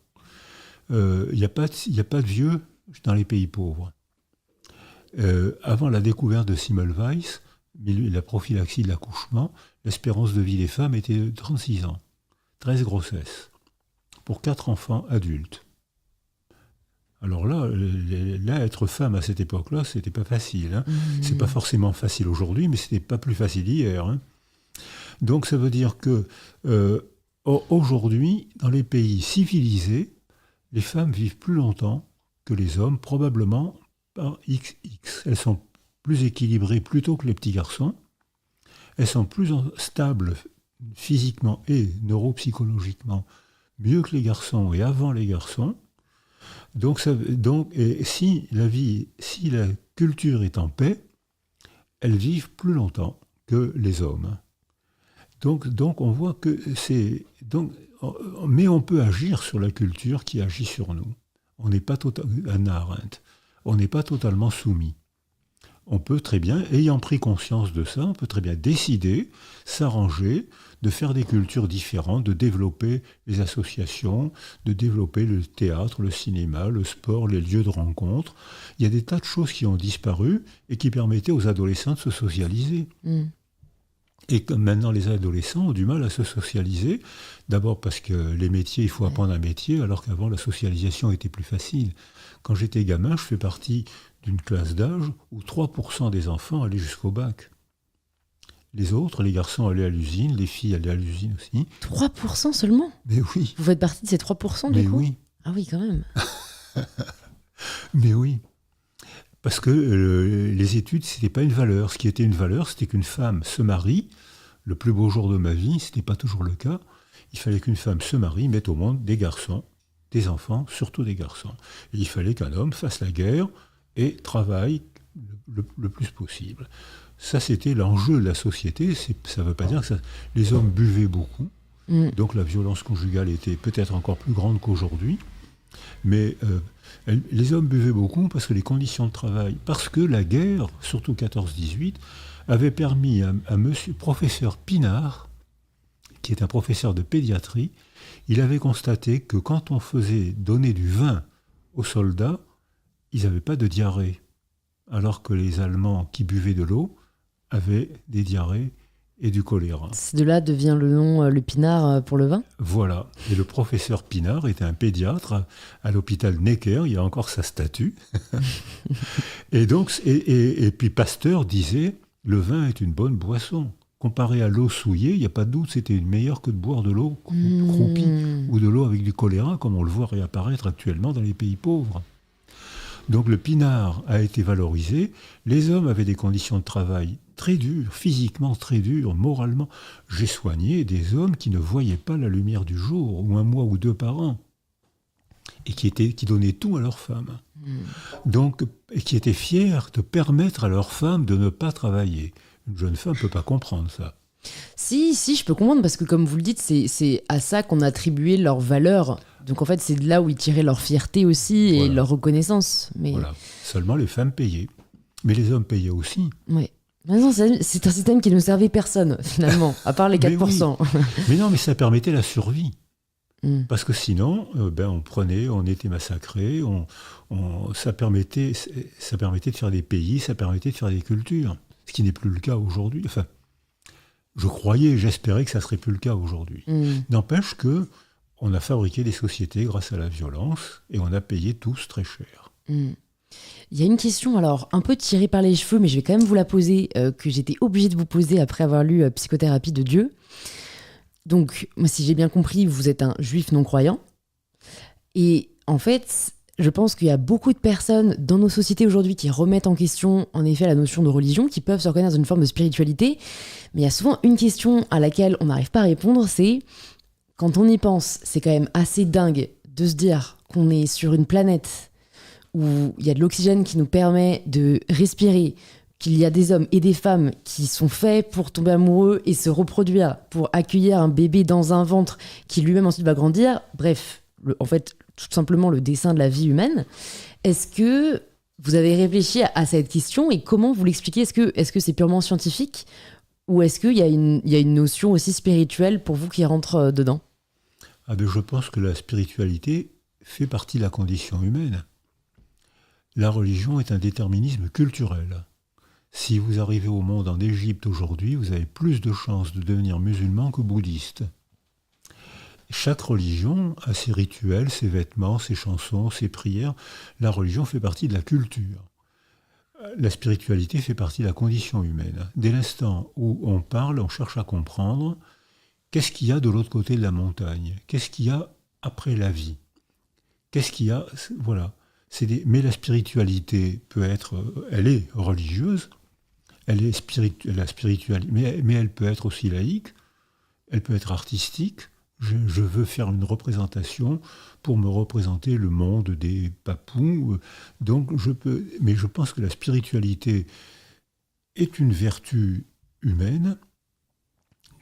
B: Il n'y a pas de vieux dans les pays pauvres. Avant la découverte de Semmelweis, la prophylaxie de l'accouchement, l'espérance de vie des femmes était de 36 ans. 13 grossesses. Pour 4 enfants adultes. Alors là, être femme à cette époque-là, c'était pas facile. Hein. C'est pas forcément facile aujourd'hui, mais c'était pas plus facile hier. Hein. Donc ça veut dire que aujourd'hui, dans les pays civilisés, les femmes vivent plus longtemps que les hommes, probablement par XX. Elles sont plus équilibrées plutôt que les petits garçons. Elles sont plus stables physiquement et neuropsychologiquement, mieux que les garçons et avant les garçons. Donc si la culture est en paix, elles vivent plus longtemps que les hommes. Donc on voit que c'est... mais on peut agir sur la culture qui agit sur nous. On n'est pas Hannah Arendt, on n'est pas totalement soumis. On peut très bien, ayant pris conscience de ça, on peut très bien décider, s'arranger, de faire des cultures différentes, de développer les associations, de développer le théâtre, le cinéma, le sport, les lieux de rencontre. Il y a des tas de choses qui ont disparu et qui permettaient aux adolescents de se socialiser. Et comme maintenant les adolescents ont du mal à se socialiser, d'abord parce que les métiers, il faut apprendre un métier, alors qu'avant la socialisation était plus facile. Quand j'étais gamin, je fais partie d'une classe d'âge où 3% des enfants allaient jusqu'au bac. Les autres, les garçons allaient à l'usine, les filles allaient à l'usine aussi.
A: 3% seulement?
B: Mais oui.
A: Vous faites partie de ces 3% du coup?
B: Mais oui.
A: Ah oui, quand même.
B: Mais oui. Parce que les études, ce n'était pas une valeur. Ce qui était une valeur, c'était qu'une femme se marie. Le plus beau jour de ma vie, ce n'était pas toujours le cas. Il fallait qu'une femme se marie, mette au monde des garçons, des enfants, surtout des garçons. Et il fallait qu'un homme fasse la guerre et travaille le plus possible. Ça, c'était l'enjeu de la société. Ça ne veut pas dire que les hommes buvaient beaucoup. Donc la violence conjugale était peut-être encore plus grande qu'aujourd'hui. Mais les hommes buvaient beaucoup parce que les conditions de travail, parce que la guerre, surtout 14-18, avait permis à monsieur professeur Pinard, qui est un professeur de pédiatrie, il avait constaté que quand on faisait donner du vin aux soldats, ils n'avaient pas de diarrhée, alors que les Allemands qui buvaient de l'eau avaient des diarrhées et du choléra.
A: De là devient le nom le Pinard pour le vin?
B: Voilà. Et le professeur Pinard était un pédiatre à l'hôpital Necker, il y a encore sa statue. Et puis Pasteur disait, le vin est une bonne boisson. Comparé à l'eau souillée, il n'y a pas de doute, c'était meilleur que de boire de l'eau croupie ou de l'eau avec du choléra, comme on le voit réapparaître actuellement dans les pays pauvres. Donc le pinard a été valorisé. Les hommes avaient des conditions de travail très dures, physiquement très dures, moralement. J'ai soigné des hommes qui ne voyaient pas la lumière du jour, ou 1 mois ou 2 par an, et qui donnaient tout à leurs femmes. Donc, et qui étaient fiers de permettre à leurs femmes de ne pas travailler. Une jeune femme ne peut pas comprendre ça.
A: Si, je peux comprendre, parce que comme vous le dites, c'est à ça qu'on attribuait leur valeur. Donc en fait, c'est de là où ils tiraient leur fierté aussi et leur reconnaissance. Mais...
B: Voilà. Seulement les femmes payaient. Mais les hommes payaient aussi.
A: Oui. Mais non, c'est un système qui ne servait personne, finalement, à part les 4%.
B: Oui. Mais non, mais ça permettait la survie. Parce que sinon, on était massacrés, ça permettait de faire des pays, ça permettait de faire des cultures, ce qui n'est plus le cas aujourd'hui. Enfin, j'espérais que ça serait plus le cas aujourd'hui. N'empêche que on a fabriqué des sociétés grâce à la violence et on a payé tous très cher.
A: Il y a une question, alors un peu tirée par les cheveux, mais je vais quand même vous la poser, que j'étais obligée de vous poser après avoir lu Psychothérapie de Dieu. Donc, moi, si j'ai bien compris, vous êtes un juif non-croyant. Et en fait, je pense qu'il y a beaucoup de personnes dans nos sociétés aujourd'hui qui remettent en question, en effet, la notion de religion, qui peuvent se reconnaître dans une forme de spiritualité. Mais il y a souvent une question à laquelle on n'arrive pas à répondre, c'est, quand on y pense, c'est quand même assez dingue de se dire qu'on est sur une planète où il y a de l'oxygène qui nous permet de respirer, qu'il y a des hommes et des femmes qui sont faits pour tomber amoureux et se reproduire, pour accueillir un bébé dans un ventre qui lui-même ensuite va grandir. Bref, en fait, tout simplement le dessin de la vie humaine. Est-ce que vous avez réfléchi à cette question et comment vous l'expliquez ? Est-ce que c'est purement scientifique ou est-ce qu'il y a une notion aussi spirituelle pour vous qui rentre dedans ?
B: Je pense que la spiritualité fait partie de la condition humaine. La religion est un déterminisme culturel. Si vous arrivez au monde en Égypte aujourd'hui, vous avez plus de chances de devenir musulman que bouddhiste. Chaque religion a ses rituels, ses vêtements, ses chansons, ses prières. La religion fait partie de la culture. La spiritualité fait partie de la condition humaine. Dès l'instant où on parle, on cherche à comprendre qu'est-ce qu'il y a de l'autre côté de la montagne, qu'est-ce qu'il y a après la vie, qu'est-ce qu'il y a, voilà. Mais la spiritualité elle est religieuse, elle est spirituelle, mais elle peut être aussi laïque, elle peut être artistique. Je veux faire une représentation pour me représenter le monde des papous. Mais je pense que la spiritualité est une vertu humaine.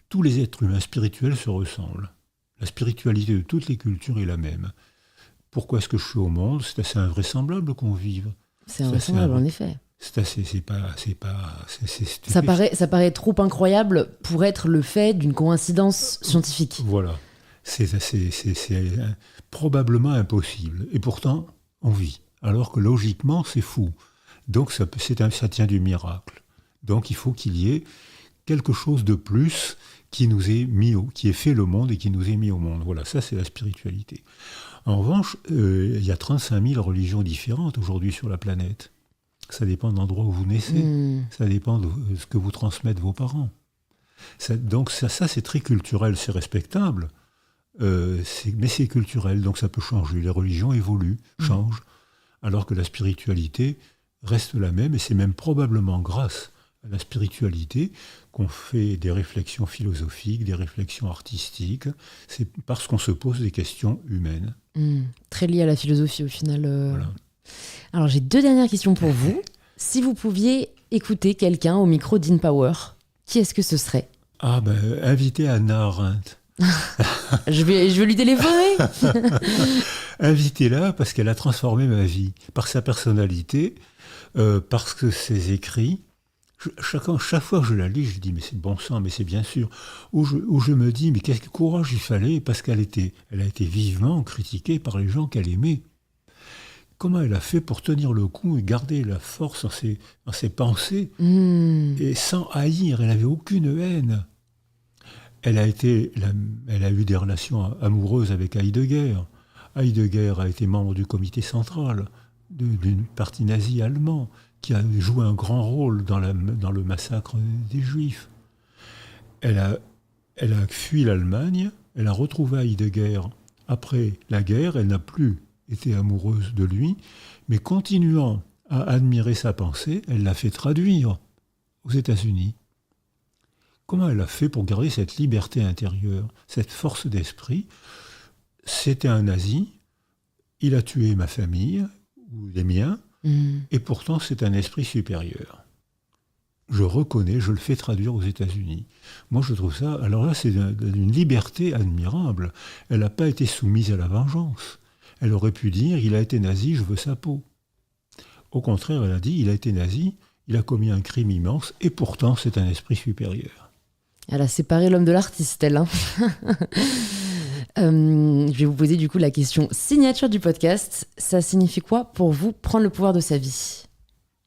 B: Tous les êtres humains spirituels se ressemblent. La spiritualité de toutes les cultures est la même. Pourquoi est-ce que je suis au monde ? C'est assez invraisemblable qu'on vive.
A: C'est invraisemblable, en effet. Ça paraît trop incroyable pour être le fait d'une coïncidence scientifique.
B: Voilà. C'est probablement impossible. Et pourtant, on vit. Alors que logiquement, c'est fou. Donc ça tient du miracle. Donc il faut qu'il y ait quelque chose de plus qui ait fait le monde et qui nous ait mis au monde. Voilà, ça c'est la spiritualité. En revanche, il y a 35 000 religions différentes aujourd'hui sur la planète. Ça dépend de l'endroit où vous naissez. Ça dépend de ce que vous transmettent vos parents. Donc ça c'est très culturel, c'est respectable. Mais c'est culturel, donc ça peut changer. Les religions évoluent, changent, alors que la spiritualité reste la même, et c'est même probablement grâce à la spiritualité qu'on fait des réflexions philosophiques, des réflexions artistiques. C'est parce qu'on se pose des questions humaines.
A: Très lié à la philosophie au final.
B: Voilà.
A: Alors j'ai 2 dernières questions pour vous. Si vous pouviez écouter quelqu'un au micro d'InPower, qui est-ce que ce serait ?
B: Invitez Hannah Arendt.
A: je vais lui téléphoner.
B: Invitez-la parce qu'elle a transformé ma vie par sa personnalité, parce que ses écrits. Chaque fois que je la lis, je dis mais c'est bon sang, mais c'est bien sûr. Où je me dis mais quel courage il fallait, parce qu'elle a été vivement critiquée par les gens qu'elle aimait. Comment elle a fait pour tenir le coup et garder la force dans ses pensées et sans haïr, elle n'avait aucune haine. Elle a eu des relations amoureuses avec Heidegger. Heidegger a été membre du comité central d'une partie nazie allemand qui a joué un grand rôle dans le massacre des Juifs. Elle a fui l'Allemagne, elle a retrouvé Heidegger après la guerre, elle n'a plus été amoureuse de lui, mais continuant à admirer sa pensée, elle l'a fait traduire aux États-Unis. Comment elle a fait pour garder cette liberté intérieure, cette force d'esprit ? C'était un nazi, il a tué ma famille, ou les miens, et pourtant c'est un esprit supérieur. Je reconnais, je le fais traduire aux États-Unis. Moi je trouve ça, alors là c'est d'une liberté admirable. Elle n'a pas été soumise à la vengeance. Elle aurait pu dire, il a été nazi, je veux sa peau. Au contraire, elle a dit, il a été nazi, il a commis un crime immense, et pourtant c'est un esprit supérieur.
A: Elle a séparé l'homme de l'artiste, elle. Hein. Je vais vous poser du coup la question signature du podcast. Ça signifie quoi pour vous prendre le pouvoir de sa vie ?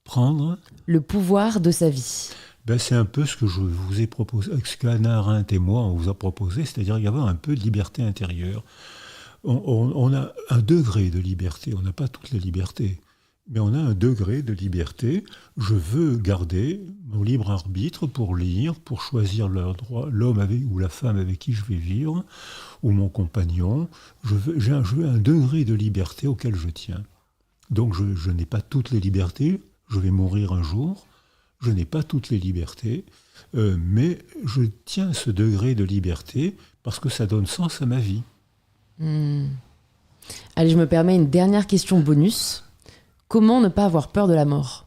B: Prendre
A: le pouvoir de sa vie.
B: C'est un peu ce que je vous ai proposé, ce qu'Hannah Arendt et moi on vous a proposé, c'est-à-dire y avoir un peu de liberté intérieure. On a un degré de liberté, on n'a pas toute la liberté, mais on a un degré de liberté. Je veux garder mon libre arbitre pour lire, pour choisir l'homme ou la femme avec qui je vais vivre, ou mon compagnon. J'ai un degré de liberté auquel je tiens. Donc je n'ai pas toutes les libertés, je vais mourir un jour, je n'ai pas toutes les libertés, mais je tiens ce degré de liberté parce que ça donne sens à ma vie.
A: Allez, je me permets une dernière question bonus. Comment ne pas avoir peur de la mort ?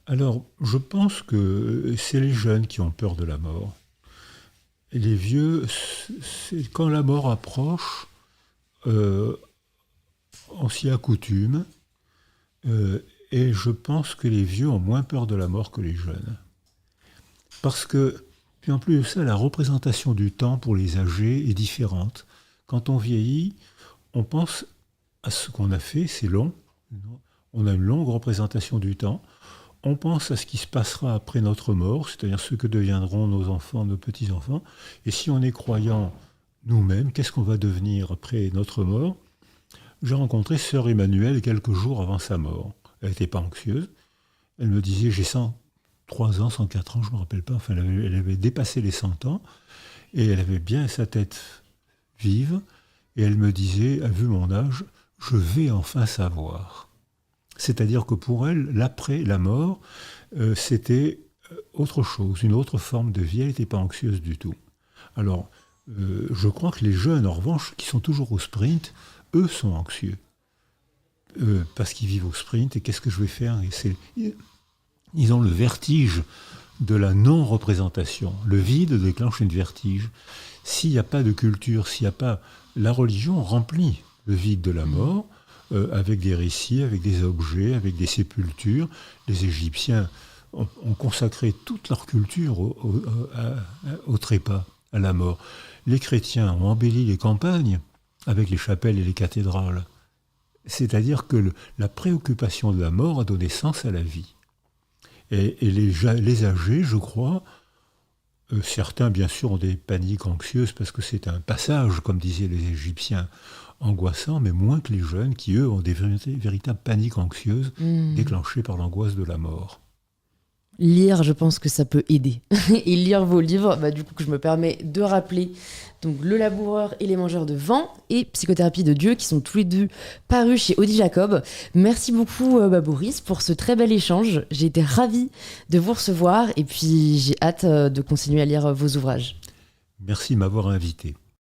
B: Alors, je pense que c'est les jeunes qui ont peur de la mort. Et les vieux, quand la mort approche, on s'y accoutume. Et je pense que les vieux ont moins peur de la mort que les jeunes. Parce que, puis en plus de ça, la représentation du temps pour les âgés est différente. Quand on vieillit, on pense à ce qu'on a fait, c'est long. On a une longue représentation du temps. On pense à ce qui se passera après notre mort, c'est-à-dire ce que deviendront nos enfants, nos petits-enfants. Et si on est croyant nous-mêmes, qu'est-ce qu'on va devenir après notre mort ? J'ai rencontré sœur Emmanuelle quelques jours avant sa mort. Elle n'était pas anxieuse. Elle me disait, j'ai 103 ans, 104 ans, je ne me rappelle pas. Enfin, elle avait dépassé les 100 ans. Et elle avait bien sa tête vive. Et elle me disait, vu mon âge, je vais enfin savoir. C'est-à-dire que pour elle, l'après, la mort, c'était autre chose, une autre forme de vie. Elle n'était pas anxieuse du tout. Alors, je crois que les jeunes, en revanche, qui sont toujours au sprint, eux sont anxieux. Parce qu'ils vivent au sprint, et qu'est-ce que je vais faire ? Ils ont le vertige de la non-représentation. Le vide déclenche une vertige. S'il n'y a pas de culture, s'il n'y a pas... La religion remplit le vide de la mort, avec des récits, avec des objets, avec des sépultures. Les Égyptiens ont consacré toute leur culture au trépas, à la mort. Les chrétiens ont embelli les campagnes avec les chapelles et les cathédrales. C'est-à-dire que la préoccupation de la mort a donné sens à la vie. Et les âgés, je crois, certains bien sûr ont des paniques anxieuses parce que c'est un passage, comme disaient les Égyptiens, angoissant, mais moins que les jeunes qui, eux, ont des véritables paniques anxieuses déclenchées par l'angoisse de la mort.
A: Lire, je pense que ça peut aider. Et lire vos livres, du coup, que je me permets de rappeler. Donc, Le Laboureur et les Mangeurs de Vent et Psychothérapie de Dieu, qui sont tous les deux parus chez Odile Jacob. Merci beaucoup, Boris, pour ce très bel échange. J'ai été ravie de vous recevoir et puis j'ai hâte de continuer à lire vos ouvrages.
B: Merci de m'avoir invité.